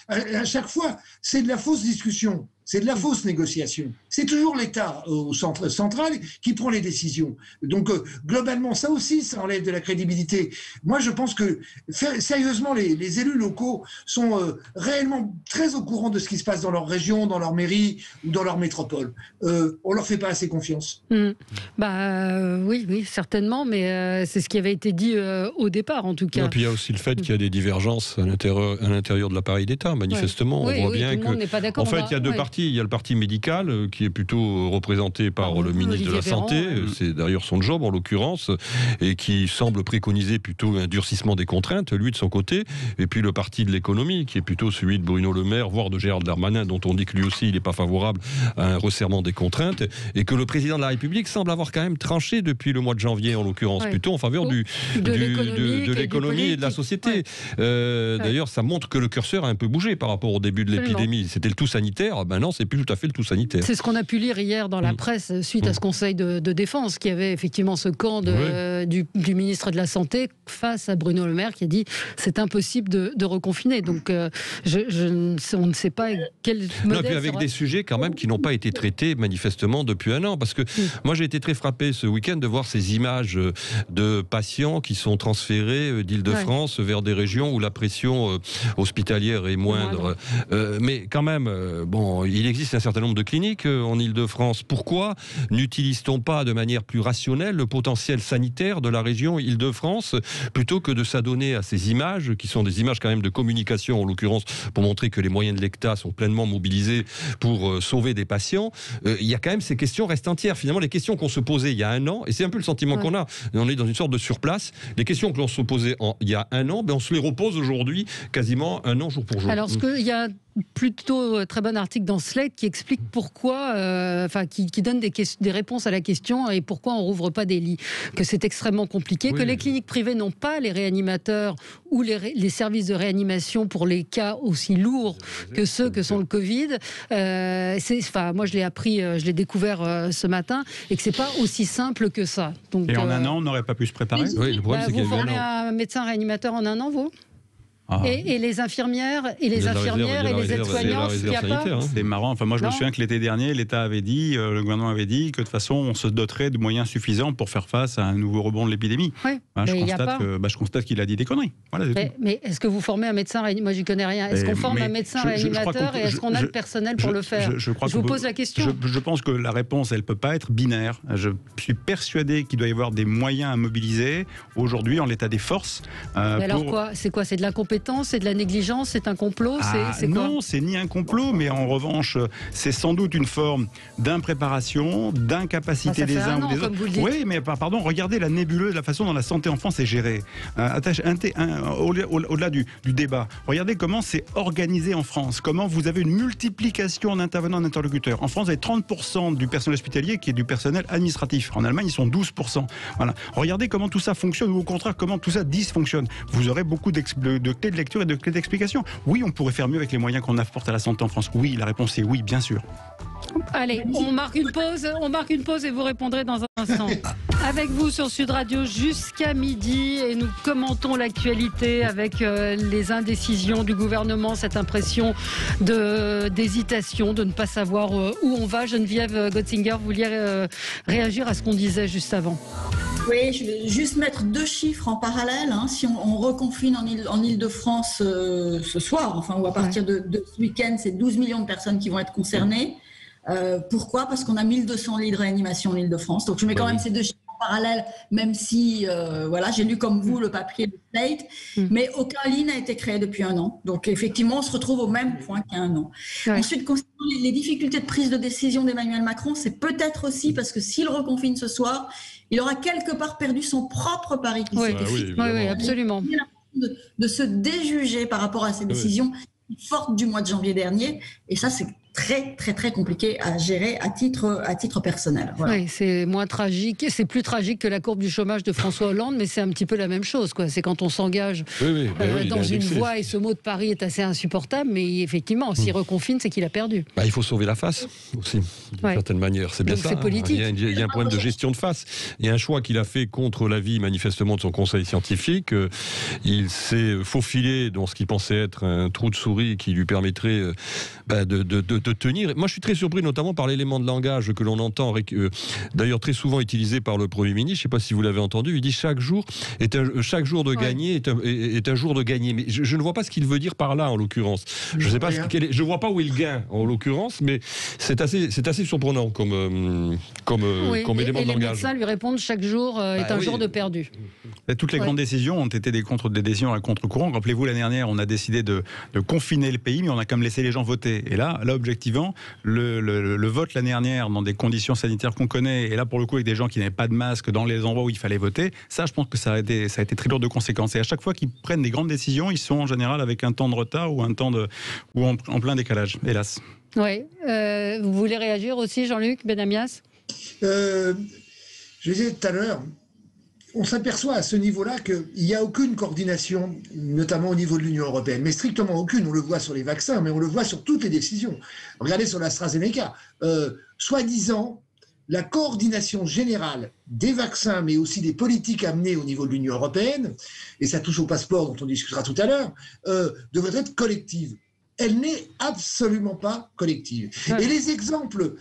À chaque fois, c'est de la fausse discussion. C'est de la fausse négociation. C'est toujours l'État au centre central qui prend les décisions. Donc, globalement, ça aussi, ça enlève de la crédibilité. Moi, je pense que, sérieusement, les élus locaux sont réellement très au courant de ce qui se passe dans leur région, dans leur mairie ou dans leur métropole. On leur fait pas assez confiance. Oui, certainement, mais c'est ce qui avait été dit au départ, en tout cas. Et puis, il y a aussi le fait qu'il y a des divergences à l'intérieur de l'appareil d'État. Manifestement, on voit bien que, en fait, il y a deux partis. Il y a le parti médical qui est plutôt représenté par le ministre de la Santé, c'est d'ailleurs son job en l'occurrence, et qui semble préconiser plutôt un durcissement des contraintes, lui de son côté, et puis le parti de l'économie qui est plutôt celui de Bruno Le Maire, voire de Gérald Darmanin, dont on dit que lui aussi il n'est pas favorable à un resserrement des contraintes, et que le président de la République semble avoir quand même tranché depuis le mois de janvier en l'occurrence, plutôt en faveur de l'économie et de la société. D'ailleurs ça montre que le curseur a un peu bougé par rapport au début de l'épidémie, c'était le tout sanitaire, maintenant maintenant, c'est plus tout à fait le tout sanitaire. C'est ce qu'on a pu lire hier dans la presse suite à ce Conseil de défense, qui avait effectivement ce camp du ministre de la Santé face à Bruno Le Maire qui a dit c'est impossible de reconfiner. Donc on ne sait pas quel modèle. Non, puis avec des sujets quand même qui n'ont pas été traités manifestement depuis un an. Parce que moi j'ai été très frappé ce week-end de voir ces images de patients qui sont transférés d'Île-de-France vers des régions où la pression hospitalière est moindre. Mais quand même, il existe un certain nombre de cliniques en Île-de-France. Pourquoi n'utilise-t-on pas de manière plus rationnelle le potentiel sanitaire de la région Île-de-France plutôt que de s'adonner à ces images qui sont des images quand même de communication en l'occurrence pour montrer que les moyens de l'État sont pleinement mobilisés pour sauver des patients. Il y a quand même ces questions restent entières. Finalement, les questions qu'on se posait il y a un an, et c'est un peu le sentiment qu'on a, on est dans une sorte de surplace. Les questions que l'on se posait il y a un an, on se les repose aujourd'hui quasiment un an jour pour jour. Alors, il y a plutôt très bon article dans Slate qui explique pourquoi, qui donne des réponses à la question et pourquoi on rouvre pas des lits, que c'est extrêmement compliqué, que les cliniques privées n'ont pas les réanimateurs ou les services de réanimation pour les cas aussi lourds que ceux que sont le Covid. Moi je l'ai appris, je l'ai découvert ce matin, et que c'est pas aussi simple que ça. Donc, et en un an, on n'aurait pas pu se préparer. Oui, le problème, c'est qu'il y a vous formez un médecin réanimateur en un an, vous ? Et les infirmières et les aides-soignants, c'est marrant. Enfin, moi, je me souviens que l'été dernier, l'État avait dit, le gouvernement avait dit que de toute façon, on se doterait de moyens suffisants pour faire face à un nouveau rebond de l'épidémie. Je constate qu'il a dit des conneries. Voilà, mais est-ce que vous formez un médecin réanimateur ? Moi, j'y connais rien. Est-ce qu'on forme un médecin réanimateur et est-ce qu'on a le personnel pour le faire ? Je vous pose la question. Je pense que la réponse, elle peut pas être binaire. Je suis persuadé qu'il doit y avoir des moyens à mobiliser aujourd'hui en l'état des forces. Alors quoi ? C'est quoi ? C'est de l'incompétence ? C'est de la négligence, c'est un complot, c'est quoi ? Non, c'est ni un complot, mais en revanche, c'est sans doute une forme d'impréparation, d'incapacité des uns ou des autres. Oui, mais pardon, regardez la nébuleuse, la façon dont la santé en France est gérée. Au-delà du débat, regardez comment c'est organisé en France, comment vous avez une multiplication en intervenants, en interlocuteurs. En France, vous avez 30% du personnel hospitalier qui est du personnel administratif. En Allemagne, ils sont 12%. Voilà. Regardez comment tout ça fonctionne, ou au contraire, comment tout ça dysfonctionne. Vous aurez beaucoup de clés de lecture et de clés d'explication. Oui, on pourrait faire mieux avec les moyens qu'on apporte à la santé en France. Oui, la réponse est oui, bien sûr. Allez, on marque une pause et vous répondrez dans un instant. Avec vous sur Sud Radio jusqu'à midi et nous commentons l'actualité avec les indécisions du gouvernement, cette impression d'hésitation, de ne pas savoir où on va. Geneviève Gotzinger, vous vouliez réagir à ce qu'on disait juste avant ? Oui, je vais juste mettre deux chiffres en parallèle. Si on reconfine en Île-de-France ce soir, ou à partir de ce week-end, c'est 12 millions de personnes qui vont être concernées. Pourquoi ? Parce qu'on a 1200 lits de réanimation en Île-de-France. Donc je mets quand même ces deux chiffres en parallèle, même si j'ai lu comme vous le papier de Slate, mais aucun lit n'a été créé depuis un an. Donc effectivement, on se retrouve au même point qu'il y a un an. Ensuite, concernant les difficultés de prise de décision d'Emmanuel Macron, c'est peut-être aussi parce que s'il reconfine ce soir, il aura quelque part perdu son propre pari. Oui, absolument. De se déjuger par rapport à ces décisions fortes du mois de janvier dernier. Et ça, c'est très, très, très compliqué à gérer à titre personnel. Voilà. Oui, c'est moins tragique. C'est plus tragique que la courbe du chômage de François Hollande, mais c'est un petit peu la même chose, quoi. C'est quand on s'engage dans une voie, et ce mot de Paris est assez insupportable, mais effectivement, s'il reconfine, c'est qu'il a perdu. Il faut sauver la face aussi, d'une certaine manière. C'est bien. Donc, ça. C'est politique. Il y a un problème de gestion de face. Il y a un choix qu'il a fait contre l'avis, manifestement, de son conseil scientifique. Il s'est faufilé dans ce qu'il pensait être un trou de souris qui lui permettrait de tenir. Moi, je suis très surpris, notamment par l'élément de langage que l'on entend, d'ailleurs très souvent utilisé par le Premier ministre. Je ne sais pas si vous l'avez entendu. Il dit chaque jour de gagner est un jour de gagner. Mais je ne vois pas ce qu'il veut dire par là, en l'occurrence. Je ne sais pas. Je vois pas où il gagne, en l'occurrence, mais c'est assez surprenant comme élément de langage. Les médecins lui répondent chaque jour est un jour de perdu. Toutes les grandes décisions ont été des décisions à contre-courant. Rappelez-vous, l'année dernière, on a décidé de confiner le pays, mais on a quand même laissé les gens voter. Et là, objectivement, le vote l'année dernière dans des conditions sanitaires qu'on connaît, et là pour le coup avec des gens qui n'avaient pas de masque dans les endroits où il fallait voter, ça je pense que ça a été très lourd de conséquences. Et à chaque fois qu'ils prennent des grandes décisions, ils sont en général avec un temps de retard ou en plein décalage, hélas. Oui. Vous voulez réagir aussi, Jean-Luc Benamias ? Je disais tout à l'heure, on s'aperçoit à ce niveau-là qu'il n'y a aucune coordination, notamment au niveau de l'Union européenne, mais strictement aucune. On le voit sur les vaccins, mais on le voit sur toutes les décisions. Regardez sur l'AstraZeneca. Soi-disant, la coordination générale des vaccins, mais aussi des politiques amenées au niveau de l'Union européenne, et ça touche au passeport dont on discutera tout à l'heure, devrait être collective. Elle n'est absolument pas collective. Et les exemples...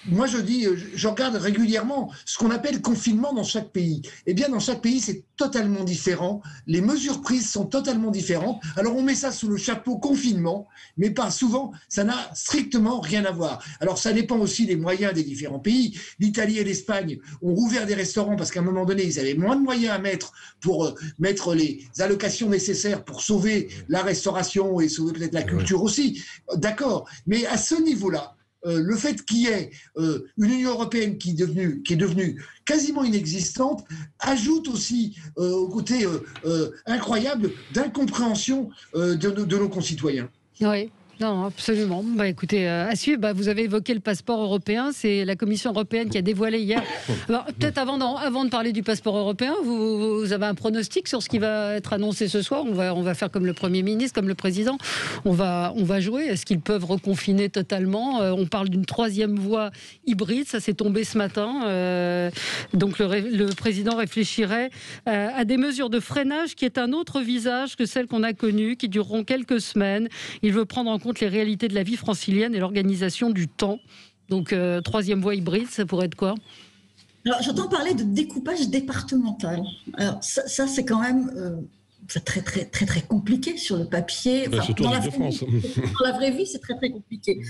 moi, je regarde régulièrement ce qu'on appelle confinement dans chaque pays. Eh bien, dans chaque pays, c'est totalement différent. Les mesures prises sont totalement différentes. Alors, on met ça sous le chapeau confinement, mais pas souvent, ça n'a strictement rien à voir. Alors, ça dépend aussi des moyens des différents pays. L'Italie et l'Espagne ont rouvert des restaurants parce qu'à un moment donné, ils avaient moins de moyens à mettre pour mettre les allocations nécessaires pour sauver la restauration et sauver peut-être la culture aussi. D'accord. Mais à ce niveau-là, le fait qu'il y ait une Union européenne qui est devenue quasiment inexistante ajoute aussi au côté incroyable d'incompréhension de nos concitoyens. Oui. Non, absolument. Écoutez, à suivre. Vous avez évoqué le passeport européen. C'est la Commission européenne qui a dévoilé hier. Alors, peut-être avant de parler du passeport européen, vous avez un pronostic sur ce qui va être annoncé ce soir. On va faire comme le Premier ministre, comme le Président. On va jouer. Est-ce qu'ils peuvent reconfiner totalement ? On parle d'une troisième voie hybride. Ça s'est tombé ce matin. Donc le Président réfléchirait à des mesures de freinage qui est un autre visage que celles qu'on a connues, qui dureront quelques semaines. Il veut prendre en compte les réalités de la vie francilienne et l'organisation du temps. Donc, troisième voie hybride, ça pourrait être quoi ? Alors, j'entends parler de découpage départemental. Alors, ça c'est quand même très, très, très, très compliqué sur le papier. Surtout en Île-de-France. Dans la vraie vie, c'est très, très compliqué.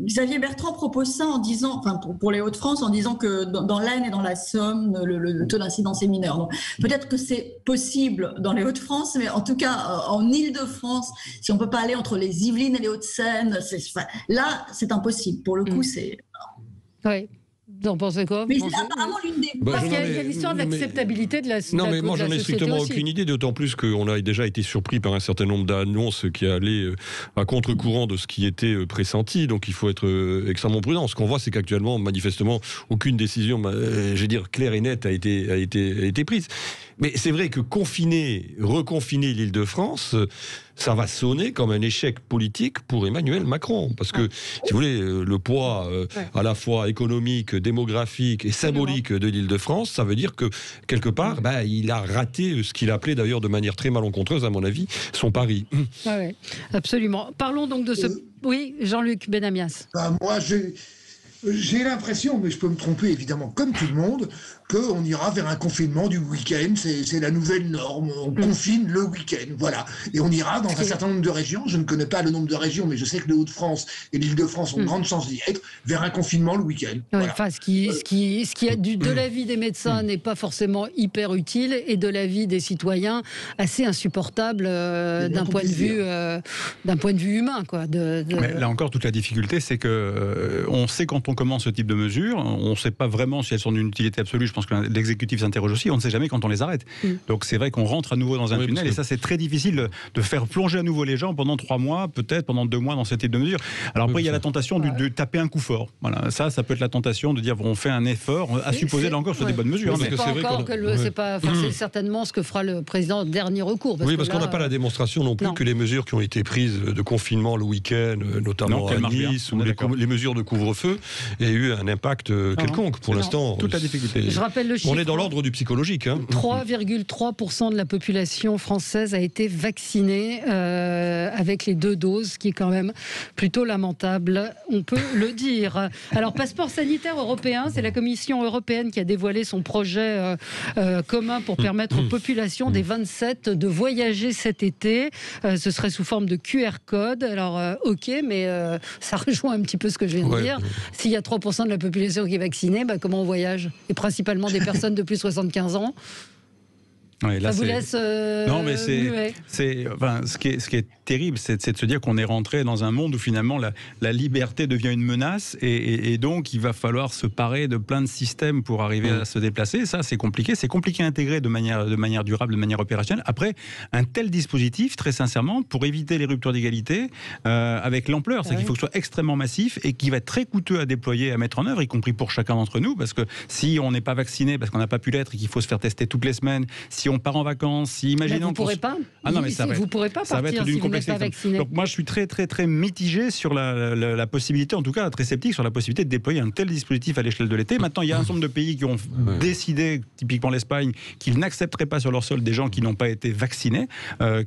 Xavier Bertrand propose ça en disant, pour les Hauts-de-France, en disant que dans l'Aisne et dans la Somme, le taux d'incidence est mineur. Donc, peut-être que c'est possible dans les Hauts-de-France, mais en tout cas, en Île-de-France, si on ne peut pas aller entre les Yvelines et les Hauts-de-Seine, là, c'est impossible. Pour le coup, c'est... Oui. Vous en pensez quoi ? Mais c'est apparemment l'une des... Parce qu'il y a l'histoire de l'acceptabilité de la société. Non, mais moi, j'en ai strictement aussi. aucune idée, d'autant plus qu'on a déjà été surpris par un certain nombre d'annonces qui allaient à contre-courant de ce qui était pressenti. Donc, il faut être extrêmement prudent. Ce qu'on voit, c'est qu'actuellement, manifestement, aucune décision, claire et nette a été prise. Mais c'est vrai que reconfiner l'Île-de-France, ça va sonner comme un échec politique pour Emmanuel Macron. Parce que, si vous voulez, le poids à la fois économique, démographique et symbolique de l'Île-de-France, ça veut dire que, quelque part, il a raté ce qu'il appelait d'ailleurs de manière très malencontreuse, à mon avis, son pari. Oui, absolument. Parlons donc de ce... Oui, Jean-Luc Benamias. Moi, j'ai l'impression, mais je peux me tromper évidemment, comme tout le monde, qu'on ira vers un confinement du week-end. C'est la nouvelle norme. On confine le week-end, voilà. Et on ira dans un certain nombre de régions. Je ne connais pas le nombre de régions, mais je sais que les Hauts-de-France et l'Île-de-France ont de grandes chances d'y être, vers un confinement le week-end. Voilà. Enfin, ce qui a de l'avis des médecins n'est pas forcément hyper utile, et de l'avis des citoyens assez insupportable d'un point de vue humain, quoi. Mais là encore, toute la difficulté, c'est que on sait quand on commence ce type de mesures, on ne sait pas vraiment si elles sont d'une utilité absolue. Je pense que l'exécutif s'interroge aussi, on ne sait jamais quand on les arrête. Donc c'est vrai qu'on rentre à nouveau dans un tunnel, et ça c'est très difficile de faire plonger à nouveau les gens pendant 3 mois, peut-être pendant 2 mois dans ce type de mesures. Alors après il y a la tentation de taper un coup fort. Voilà, ça peut être la tentation de dire on fait un effort, à supposer là encore sur des bonnes mesures. C'est certainement ce que fera le président en dernier recours. Parce qu'on n'a pas la démonstration non plus que les mesures qui ont été prises de confinement le week-end, notamment à Nice, ou les mesures de couvre-feu, aient eu un impact quelconque. Pour l'instant, toute la difficulté. Je rappelle le chiffre. On est dans l'ordre du psychologique. 3,3% de la population française a été vaccinée avec les 2 doses, ce qui est quand même plutôt lamentable, on peut le dire. Alors, passeport sanitaire européen, c'est la Commission européenne qui a dévoilé son projet commun pour permettre aux populations des 27 de voyager cet été. Ce serait sous forme de QR code. Alors, mais ça rejoint un petit peu ce que je viens de dire. S'il y a 3% de la population qui est vaccinée, comment on voyage ? Et principalement des personnes de plus de 75 ans. Ouais, là, ça vous laisse non, mais ce qui est terrible, c'est de se dire qu'on est rentré dans un monde où finalement la liberté devient une menace et donc il va falloir se parer de plein de systèmes pour arriver à se déplacer. Ça, c'est compliqué à intégrer de manière durable, de manière opérationnelle. Après, un tel dispositif, très sincèrement, pour éviter les ruptures d'égalité, avec l'ampleur, c'est qu'il faut que ce soit extrêmement massif et qui va être très coûteux à déployer, à mettre en œuvre, y compris pour chacun d'entre nous, parce que si on n'est pas vacciné, parce qu'on n'a pas pu l'être et qu'il faut se faire tester toutes les semaines, si on part en vacances, si imaginons... Vous ne pourrez pas. Ah non, mais vous pourrez pas partir si vous n'êtes pas vacciné. Donc moi, je suis très, très, très mitigé sur la possibilité, en tout cas très sceptique sur la possibilité de déployer un tel dispositif à l'échelle de l'été. Maintenant, il y a un certain nombre de pays qui ont décidé, typiquement l'Espagne, qu'ils n'accepteraient pas sur leur sol des gens qui n'ont pas été vaccinés,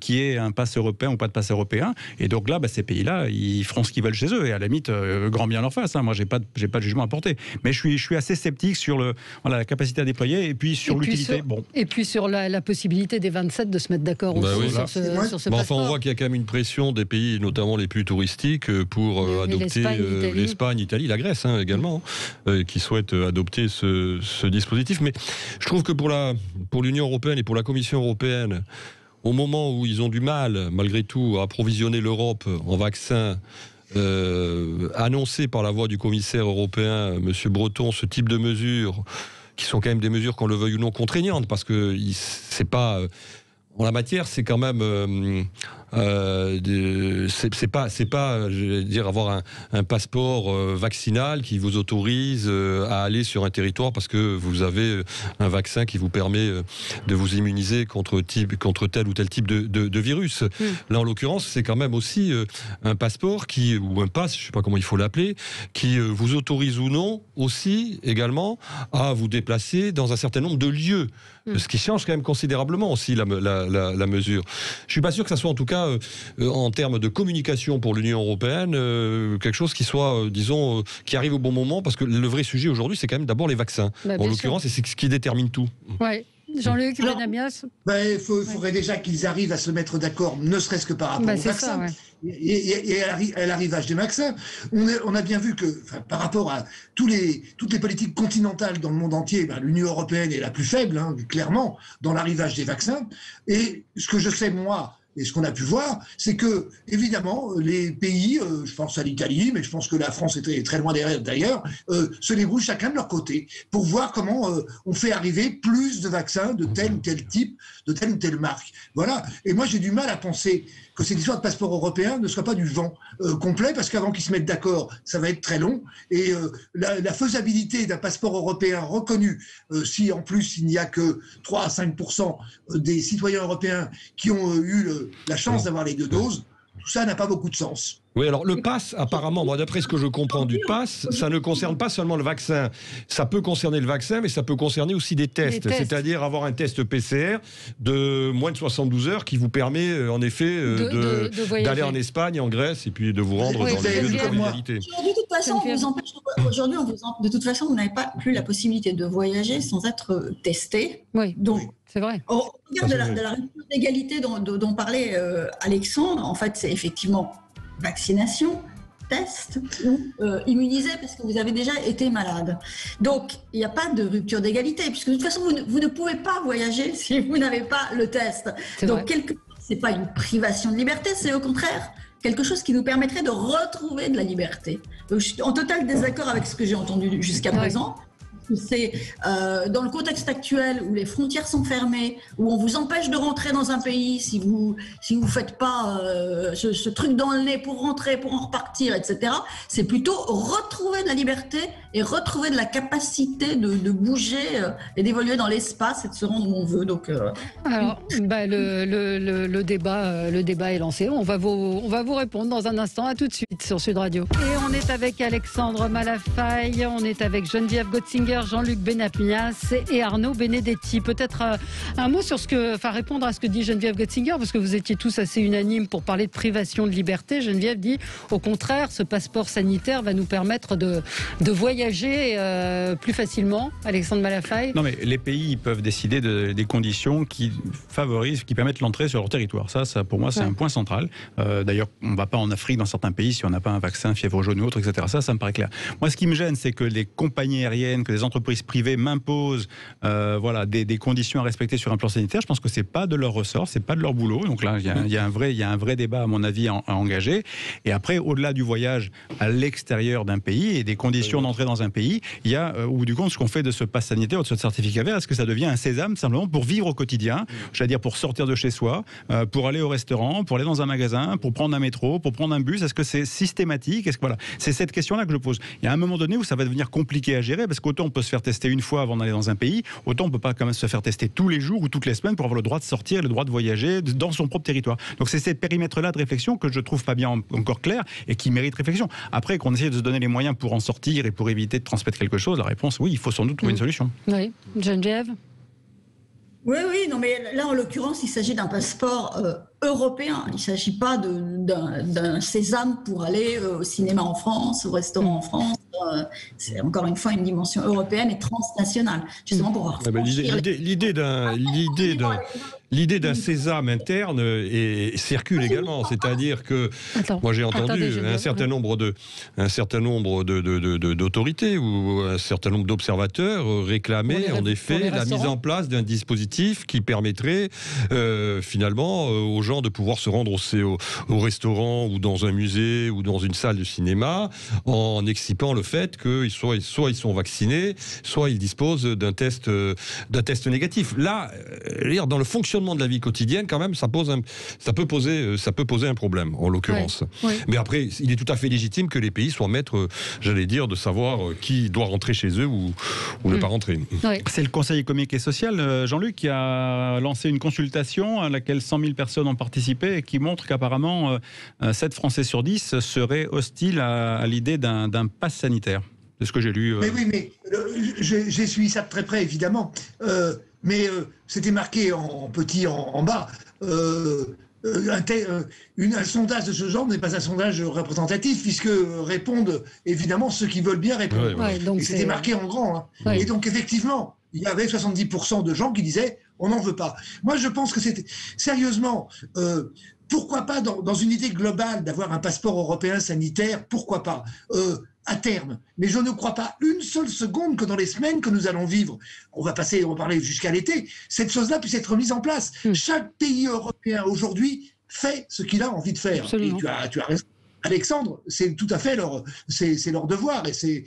qui aient un pass européen ou pas de pass européen. Et donc là, ces pays-là, ils feront ce qu'ils veulent chez eux. Et à la limite, grand bien leur face. Moi, j'ai pas de jugement à porter. Mais je suis assez sceptique sur la capacité à déployer et puis sur l'utilité. Et puis sur la possibilité des 27 de se mettre d'accord aussi sur ce passeport. Enfin, on voit qu'il y a quand même une pression des pays, notamment les plus touristiques, pour adopter l'Espagne, l'Italie, la Grèce également, qui souhaitent adopter ce dispositif. Mais je trouve que pour l'Union européenne et pour la Commission européenne, au moment où ils ont du mal, malgré tout, à approvisionner l'Europe en vaccins, annoncé par la voix du commissaire européen, M. Breton, ce type de mesures, qui sont quand même des mesures, qu'on le veuille ou non, contraignantes, parce que c'est pas... En la matière, c'est quand même, c'est pas, je vais dire, avoir un passeport vaccinal qui vous autorise à aller sur un territoire parce que vous avez un vaccin qui vous permet de vous immuniser contre tel ou tel type de virus. Là, en l'occurrence, c'est quand même aussi un passeport ou un pass, je sais pas comment il faut l'appeler, qui vous autorise ou non aussi également à vous déplacer dans un certain nombre de lieux. Ce qui change quand même considérablement aussi la mesure. Je suis pas sûr que ça soit, en tout cas, en termes de communication pour l'Union européenne, quelque chose qui soit, disons, qui arrive au bon moment, parce que le vrai sujet aujourd'hui, c'est quand même d'abord les vaccins. En l'occurrence, et c'est ce qui détermine tout. Ouais. Jean-Luc Benamias. Il faudrait déjà qu'ils arrivent à se mettre d'accord, ne serait-ce que par rapport aux vaccins. Et à l'arrivage des vaccins, on a bien vu que, par rapport à toutes les politiques continentales dans le monde entier, l'Union européenne est la plus faible, clairement, dans l'arrivage des vaccins. Et ce que je sais, moi, et ce qu'on a pu voir, c'est que, évidemment, les pays, je pense à l'Italie, mais je pense que la France est très loin derrière d'ailleurs, se débrouillent chacun de leur côté pour voir comment on fait arriver plus de vaccins de tel ou tel type, de telle ou telle marque. Voilà. Et moi, j'ai du mal à penser que cette histoire de passeport européen ne soit pas du vent complet, parce qu'avant qu'ils se mettent d'accord, ça va être très long. Et la faisabilité d'un passeport européen reconnu, si en plus il n'y a que 3 à 5% des citoyens européens qui ont eu la chance d'avoir les 2 doses, tout ça n'a pas beaucoup de sens. Oui, alors le pass, apparemment, moi, d'après ce que je comprends du pass, ça ne concerne pas seulement le vaccin. Ça peut concerner le vaccin, mais ça peut concerner aussi des tests. C'est-à-dire avoir un test PCR de moins de 72 heures qui vous permet, en effet, d'aller en Espagne, en Grèce, et puis de vous rendre dans les lieux de convivialité. Aujourd'hui, de toute façon, vous n'avez pas plus la possibilité de voyager sans être testé. Oui, donc, c'est vrai. Au regard de la rupture d'égalité dont parlait Alexandre, en fait, c'est effectivement vaccination, test ou immunisé parce que vous avez déjà été malade. Donc, il n'y a pas de rupture d'égalité, puisque de toute façon, vous ne pouvez pas voyager si vous n'avez pas le test. Donc, ce n'est pas une privation de liberté, c'est au contraire quelque chose qui nous permettrait de retrouver de la liberté. Donc, je suis en total désaccord avec ce que j'ai entendu jusqu'à présent. C'est dans le contexte actuel où les frontières sont fermées, où on vous empêche de rentrer dans un pays si vous faites pas ce truc dans le nez pour rentrer, pour en repartir, etc. C'est plutôt retrouver de la liberté et retrouver de la capacité de bouger et d'évoluer dans l'espace et de se rendre où on veut. Donc, alors, le débat est lancé. On va vous répondre dans un instant. À tout de suite sur Sud Radio. Et on est avec Alexandre Malafaye, on est avec Geneviève Gotzinger, Jean-Luc Benamias et Arnaud Benedetti. Peut-être un mot sur répondre à ce que dit Geneviève Gotzinger, parce que vous étiez tous assez unanimes pour parler de privation de liberté. Geneviève dit, au contraire, ce passeport sanitaire va nous permettre de voyager plus facilement. Alexandre Malafaye. Non, mais les pays peuvent décider des conditions qui favorisent, qui permettent l'entrée sur leur territoire. Ça pour moi, c'est un point central. D'ailleurs, on ne va pas en Afrique, dans certains pays, si on n'a pas un vaccin, fièvre jaune ou autre, etc. Ça me paraît clair. Moi, ce qui me gêne, c'est que les compagnies aériennes, que les entreprises privées m'imposent des conditions à respecter sur un plan sanitaire. Je pense que c'est pas de leur ressort, c'est pas de leur boulot. Donc là, il y a un vrai débat, à mon avis, à engager. Et après, au-delà du voyage à l'extérieur d'un pays et des conditions d'entrée dans un pays, il y a, au bout du compte, ce qu'on fait de ce pass sanitaire ou de ce certificat vert. Est-ce que ça devient un sésame simplement pour vivre au quotidien, c'est-à-dire pour sortir de chez soi, pour aller au restaurant, pour aller dans un magasin, pour prendre un métro, pour prendre un bus? Est-ce que c'est systématique? C'est cette question-là que je pose. Il y a un moment donné où ça va devenir compliqué à gérer, parce qu'autant on peut se faire tester une fois avant d'aller dans un pays, autant on peut pas quand même se faire tester tous les jours ou toutes les semaines pour avoir le droit de sortir, le droit de voyager dans son propre territoire. Donc c'est ces périmètres-là de réflexion que je trouve pas bien encore clair et qui méritent réflexion. Après, qu'on essaie de se donner les moyens pour en sortir et pour éviter de transmettre quelque chose, la réponse, oui, il faut sans doute trouver une solution. Oui, Geneviève? Oui, non, mais là, en l'occurrence, il s'agit d'un passeport européen. Il ne s'agit pas d'un sésame pour aller au cinéma en France, au restaurant en France. C'est encore une fois une dimension européenne et transnationale, justement pour voir. L'idée d'un sésame interne circule également, c'est-à-dire que moi j'ai entendu un certain nombre d'autorités ou un certain nombre d'observateurs réclamer en effet la mise en place d'un dispositif qui permettrait finalement aux gens de pouvoir se rendre au restaurant ou dans un musée ou dans une salle de cinéma en excipant le fait que soit ils sont vaccinés, soit ils disposent d'un test négatif. Là, dans le fonctionnement de la vie quotidienne, quand même, ça peut poser un problème, en l'occurrence. Oui. Mais après, il est tout à fait légitime que les pays soient maîtres, j'allais dire, de savoir qui doit rentrer chez eux ou ne pas rentrer. Oui. C'est le Conseil économique et social, Jean-Luc, qui a lancé une consultation à laquelle 100 000 personnes ont participé et qui montre qu'apparemment 7 Français sur 10 seraient hostiles à l'idée d'un pass sanitaire. C'est ce que j'ai lu. Mais j'ai suivi ça de très près, évidemment. Mais c'était marqué en petit en bas. Un sondage de ce genre n'est pas un sondage représentatif, puisque répondent évidemment ceux qui veulent bien répondre. Donc et c'était marqué en grand. Et donc, effectivement, il y avait 70% de gens qui disaient « on n'en veut pas ». Moi, je pense que c'était... Sérieusement, pourquoi pas, dans une idée globale d'avoir un passeport européen sanitaire, pourquoi pas à terme. Mais je ne crois pas une seule seconde que dans les semaines que nous allons vivre, on va parler jusqu'à l'été, cette chose-là puisse être mise en place. Chaque pays européen aujourd'hui fait ce qu'il a envie de faire. Absolument. Et tu as raison. Alexandre, c'est tout à fait leur devoir et c'est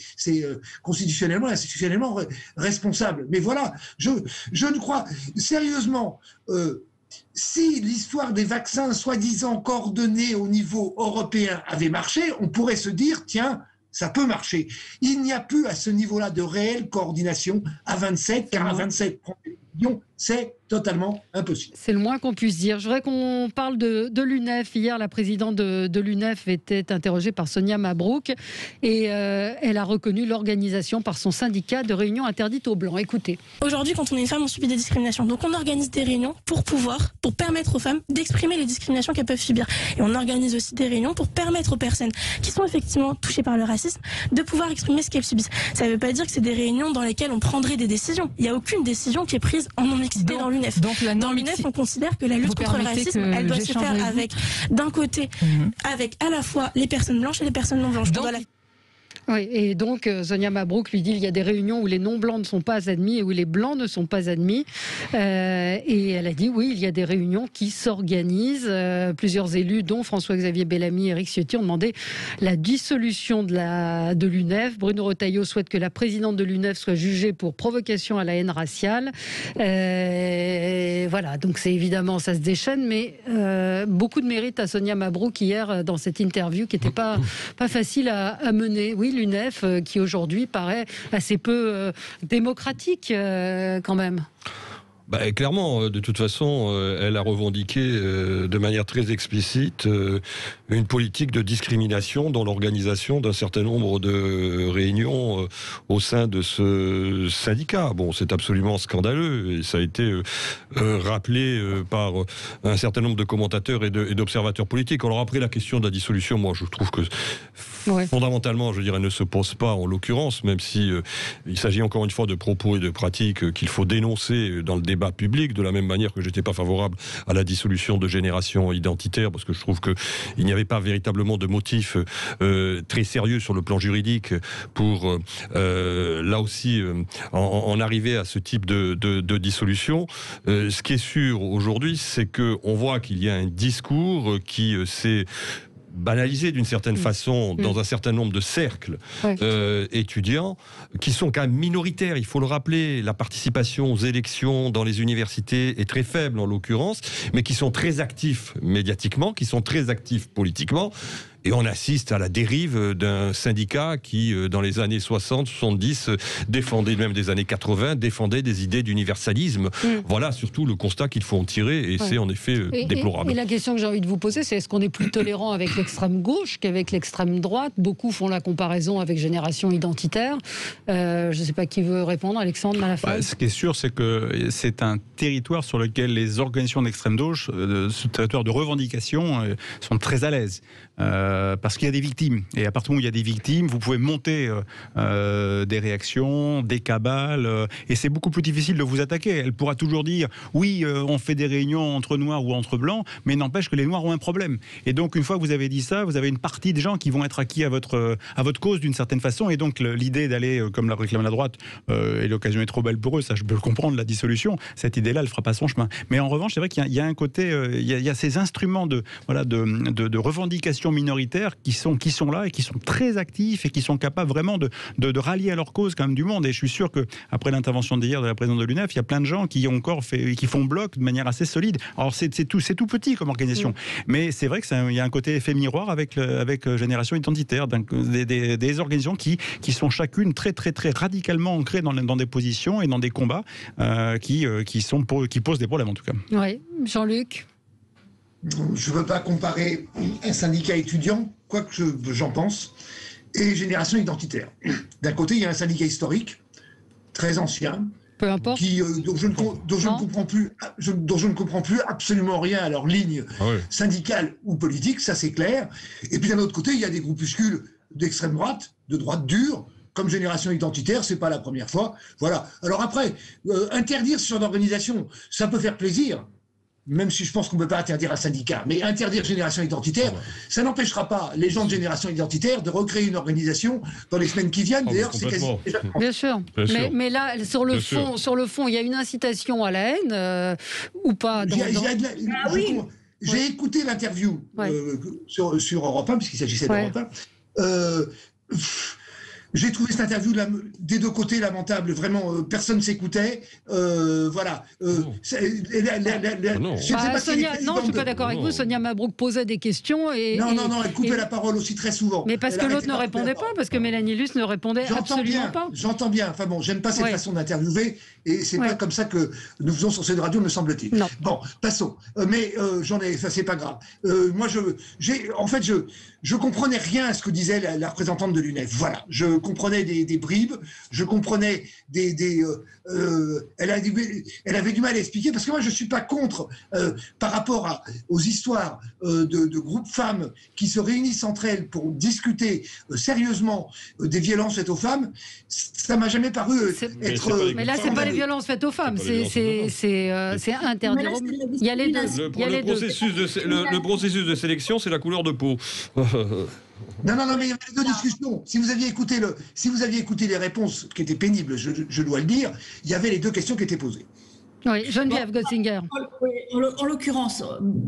constitutionnellement et institutionnellement responsable. Mais voilà, je ne crois sérieusement... si l'histoire des vaccins soi-disant coordonnés au niveau européen avait marché, on pourrait se dire, tiens, ça peut marcher. Il n'y a plus à ce niveau-là de réelle coordination à 27, car à 27, c'est totalement impossible. C'est le moins qu'on puisse dire. Je voudrais qu'on parle de l'UNEF. Hier, la présidente de l'UNEF était interrogée par Sonia Mabrouk et elle a reconnu l'organisation par son syndicat de réunions interdites aux Blancs. Écoutez. Aujourd'hui, quand on est une femme, on subit des discriminations. Donc on organise des réunions pour permettre aux femmes d'exprimer les discriminations qu'elles peuvent subir. Et on organise aussi des réunions pour permettre aux personnes qui sont effectivement touchées par le racisme de pouvoir exprimer ce qu'elles subissent. Ça ne veut pas dire que c'est des réunions dans lesquelles on prendrait des décisions. Il n'y a aucune décision qui est prise en non-mixité dans l'UNEF. Dans l'UNEF, on considère que la lutte contre le racisme, elle doit se faire avec, d'un côté, avec à la fois les personnes blanches et les personnes non blanches. Oui, et donc Sonia Mabrouk lui dit il y a des réunions où les non-blancs ne sont pas admis et où les blancs ne sont pas admis. Et elle a dit oui, il y a des réunions qui s'organisent. Plusieurs élus, dont François-Xavier Bellamy et Éric Ciotti, ont demandé la dissolution de l'UNEF. Bruno Retailleau souhaite que la présidente de l'UNEF soit jugée pour provocation à la haine raciale. Voilà, donc c'est évidemment, ça se déchaîne, mais beaucoup de mérite à Sonia Mabrouk hier dans cette interview qui n'était pas facile à mener. Oui, l'UNEF qui aujourd'hui paraît assez peu démocratique quand même. Clairement, de toute façon, elle a revendiqué de manière très explicite une politique de discrimination dans l'organisation d'un certain nombre de réunions au sein de ce syndicat. Bon, c'est absolument scandaleux et ça a été rappelé par un certain nombre de commentateurs et d'observateurs politiques. Alors après, la question de la dissolution, moi, je trouve que fondamentalement, je dirais, ne se pose pas en l'occurrence, même si il s'agit encore une fois de propos et de pratiques qu'il faut dénoncer dans le débat débat public, de la même manière que j'étais pas favorable à la dissolution de Génération Identitaire, parce que je trouve qu'il n'y avait pas véritablement de motif très sérieux sur le plan juridique pour là aussi en arriver à ce type de dissolution. Ce qui est sûr aujourd'hui, c'est qu'on voit qu'il y a un discours qui s'est banalisé d'une certaine façon dans un certain nombre de cercles étudiants qui sont quand même minoritaires, il faut le rappeler. La participation aux élections dans les universités est très faible en l'occurrence, mais qui sont très actifs médiatiquement, qui sont très actifs politiquement. Et on assiste à la dérive d'un syndicat qui, dans les années 60, 70, défendait, même des années 80, défendait des idées d'universalisme. Voilà surtout le constat qu'il faut en tirer, et c'est en effet déplorable. Et la question que j'ai envie de vous poser, c'est est-ce qu'on est plus tolérant avec l'extrême gauche qu'avec l'extrême droite? Beaucoup font la comparaison avec Génération Identitaire. Je ne sais pas qui veut répondre, Alexandre Malafaye. Ce qui est sûr, c'est que c'est un territoire sur lequel les organisations d'extrême gauche, ce territoire de revendication, sont très à l'aise. Parce qu'il y a des victimes. Et à partir du moment où il y a des victimes, vous pouvez monter des réactions, des cabales, et c'est beaucoup plus difficile de vous attaquer. Elle pourra toujours dire, oui, on fait des réunions entre noirs ou entre blancs, mais n'empêche que les noirs ont un problème. Et donc, une fois que vous avez dit ça, vous avez une partie des gens qui vont être acquis à votre cause d'une certaine façon. Et donc, l'idée d'aller, comme la réclame la droite, et l'occasion est trop belle pour eux, ça je peux le comprendre, la dissolution, cette idée-là, elle fera pas son chemin. Mais en revanche, c'est vrai qu'il y a un côté, il y a ces instruments de revendication minoritaire qui sont là et qui sont très actifs et qui sont capables vraiment de rallier à leur cause quand même du monde. Et je suis sûr qu'après l'intervention d'hier de la présidente de l'UNEF, il y a plein de gens qui font bloc de manière assez solide. Alors c'est tout petit comme organisation, mais c'est vrai qu'il y a un côté effet miroir avec Génération Identitaire, des organisations qui sont chacune très très très radicalement ancrées dans des positions et dans des combats qui posent des problèmes en tout cas. Oui, Jean-Luc. Je ne veux pas comparer un syndicat étudiant, quoi que j'en pense, et Génération Identitaire. D'un côté, il y a un syndicat historique, très ancien, peu importe, dont je ne comprends plus absolument rien à leur ligne syndicale ou politique, ça c'est clair. Et puis d'un autre côté, il y a des groupuscules d'extrême droite, de droite dure, comme Génération Identitaire, c'est pas la première fois. Voilà. Alors après, interdire ce genre d'organisation, ça peut faire plaisir. Même si je pense qu'on ne peut pas interdire un syndicat, mais interdire Génération Identitaire, ça n'empêchera pas les gens de Génération Identitaire de recréer une organisation dans les semaines qui viennent. D'ailleurs, c'est quasi... Bien sûr. Mais là, sur le fond, il y a une incitation à la haine ou pas J'ai écouté l'interview sur Europe 1, puisqu'il s'agissait d'Europe 1. J'ai trouvé cette interview des deux côtés lamentable. Vraiment, personne ne s'écoutait. Voilà. Non, je suis pas d'accord avec vous. Sonia Mabrouk posait des questions Non, elle coupait la parole aussi très souvent. Mais parce que l'autre ne répondait pas, parce que Mélanie Luce ne répondait absolument pas. J'entends bien. Enfin bon, j'aime pas cette façon d'interviewer, et c'est pas comme ça que nous faisons sur cette radio, me semble-t-il. Bon, passons. Mais ça c'est pas grave. Moi, je comprenais rien à ce que disait la représentante de l'UNEF. Voilà. Je comprenais des bribes, je comprenais elle avait du mal à expliquer, parce que moi je suis pas contre par rapport aux histoires de groupes femmes qui se réunissent entre elles pour discuter sérieusement des violences faites aux femmes. Ça m'a jamais paru être... Mais là c'est pas les violences faites aux femmes, c'est interdit. Il y a les deux. Le processus de sélection, c'est la couleur de peau. Non, mais il y avait deux discussions. Si vous aviez écouté les réponses, qui étaient pénibles, je dois le dire, il y avait les deux questions qui étaient posées. Oui, Geneviève Gotzinger. En l'occurrence,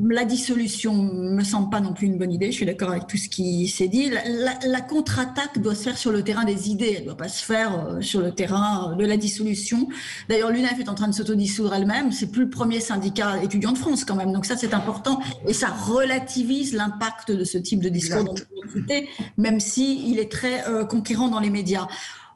la dissolution ne me semble pas non plus une bonne idée. Je suis d'accord avec tout ce qui s'est dit. La contre-attaque doit se faire sur le terrain des idées. Elle ne doit pas se faire sur le terrain de la dissolution. D'ailleurs, l'UNEF est en train de s'autodissoudre elle-même. C'est plus le premier syndicat étudiant de France quand même. Donc ça, c'est important. Et ça relativise l'impact de ce type de discours dans l'université, même s'il est très conquérant dans les médias.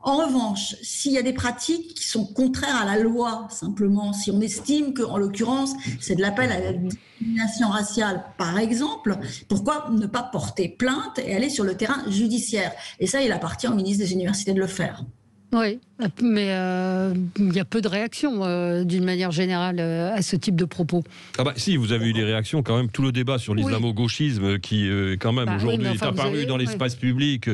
En revanche, s'il y a des pratiques qui sont contraires à la loi, simplement, si on estime qu'en l'occurrence, c'est de l'appel à la discrimination raciale, par exemple, pourquoi ne pas porter plainte et aller sur le terrain judiciaire? Et ça, il appartient au ministre des Universités de le faire. Oui. Mais il y a peu de réactions, d'une manière générale, à ce type de propos. Ah bah si, vous avez eu des réactions quand même, tout le débat sur l'islamo-gauchisme qui, quand même, aujourd'hui est apparu dans l'espace public,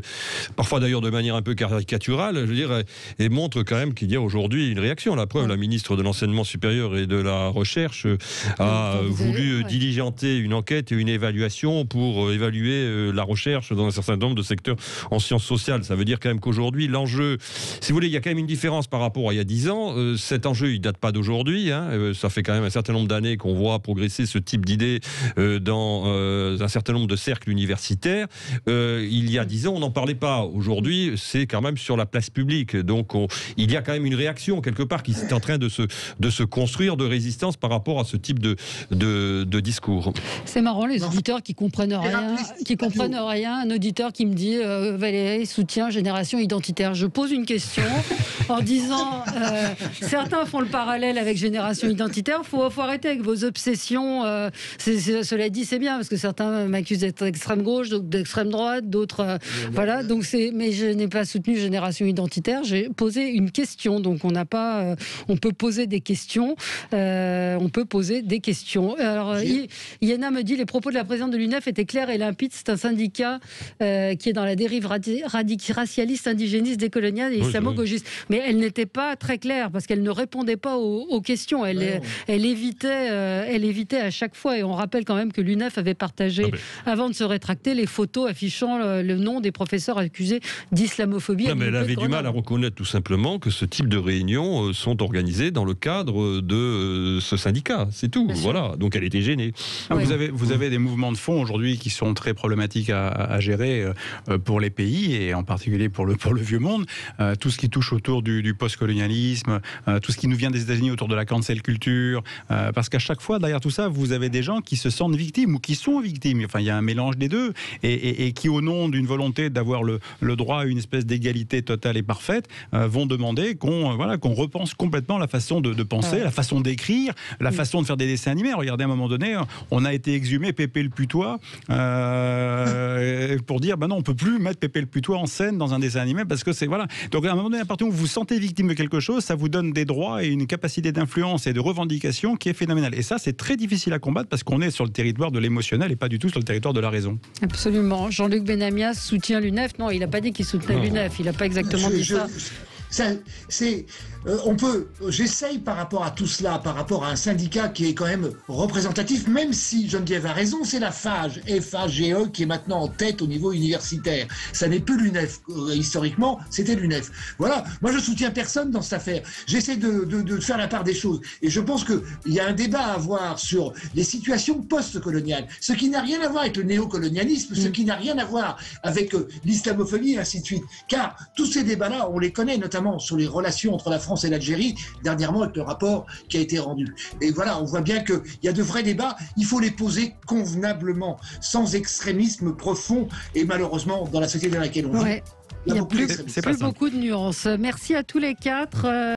parfois d'ailleurs de manière un peu caricaturale, je veux dire, et montre quand même qu'il y a aujourd'hui une réaction. La preuve, la ministre de l'Enseignement supérieur et de la Recherche a voulu diligenter une enquête et une évaluation pour évaluer la recherche dans un certain nombre de secteurs en sciences sociales. Ça veut dire quand même qu'aujourd'hui, l'enjeu, si vous voulez, il y a quand même une différence par rapport à il y a 10 ans. Cet enjeu, il ne date pas d'aujourd'hui. Ça fait quand même un certain nombre d'années qu'on voit progresser ce type d'idées dans un certain nombre de cercles universitaires. Il y a 10 ans, on n'en parlait pas. Aujourd'hui, c'est quand même sur la place publique. Donc, il y a quand même une réaction, quelque part, qui est en train de se construire, de résistance par rapport à ce type de discours. C'est marrant, les auditeurs qui comprennent rien. Un auditeur qui me dit Valérie soutient Génération Identitaire. Je pose une question en disant certains font le parallèle avec Génération Identitaire. Faut arrêter avec vos obsessions. Cela dit, c'est bien parce que certains m'accusent d'être d'extrême gauche, d'autres d'extrême droite, d'autres voilà. Donc mais je n'ai pas soutenu Génération Identitaire. J'ai posé une question. Donc on peut poser des questions. Alors Iena me dit les propos de la présidente de l'UNEF étaient clairs et limpides. C'est un syndicat qui est dans la dérive racialiste, indigéniste, décoloniale et islamo-gauchiste. Mais elle n'était pas très claire parce qu'elle ne répondait pas aux questions. Elle évitait à chaque fois. Et on rappelle quand même que l'UNEF avait partagé, avant de se rétracter, les photos affichant le nom des professeurs accusés d'islamophobie. Non, mais elle avait du mal à reconnaître tout simplement que ce type de réunions sont organisées dans le cadre de ce syndicat. C'est tout. Voilà. Donc elle était gênée. Vous avez des mouvements de fond aujourd'hui qui sont très problématiques à gérer pour les pays et en particulier pour le vieux monde. Tout ce qui touche autour du post-colonialisme, tout ce qui nous vient des États-Unis autour de la cancel culture, parce qu'à chaque fois derrière tout ça, vous avez des gens qui se sentent victimes ou qui sont victimes. Enfin, il y a un mélange des deux et qui, au nom d'une volonté d'avoir le droit à une espèce d'égalité totale et parfaite, vont demander qu'on repense complètement la façon de penser, la façon d'écrire, la façon de faire des dessins animés. Regardez, à un moment donné, on a été exhumé Pépé le Putois pour dire non, on peut plus mettre Pépé le Putois en scène dans un dessin animé parce que c'est voilà. Donc à un moment donné, à partir où vous vous sentez victime de quelque chose, ça vous donne des droits et une capacité d'influence et de revendication qui est phénoménale. Et ça, c'est très difficile à combattre parce qu'on est sur le territoire de l'émotionnel et pas du tout sur le territoire de la raison. Absolument. Jean-Luc Benamias soutient l'UNEF. Non, il n'a pas dit qu'il soutenait l'UNEF. Il n'a pas exactement dit ça. J'essaye par rapport à tout cela, par rapport à un syndicat qui est quand même représentatif, même si Geneviève a raison, c'est la FAGE, F-A-G-E, qui est maintenant en tête au niveau universitaire. Ça n'est plus l'UNEF. Historiquement, c'était l'UNEF. Voilà. Moi, je soutiens personne dans cette affaire. J'essaie de faire la part des choses. Et je pense qu'il y a un débat à avoir sur les situations post-coloniales, ce qui n'a rien à voir avec le néocolonialisme, ce qui n'a rien à voir avec l'islamophobie, et ainsi de suite. Car tous ces débats-là, on les connaît, notamment sur les relations entre la France et l'Algérie, dernièrement avec le rapport qui a été rendu. Et voilà, on voit bien qu'il y a de vrais débats, il faut les poser convenablement, sans extrémisme profond, et malheureusement, dans la société dans laquelle on vit, il n'y a plus beaucoup de nuances. Merci à tous les quatre.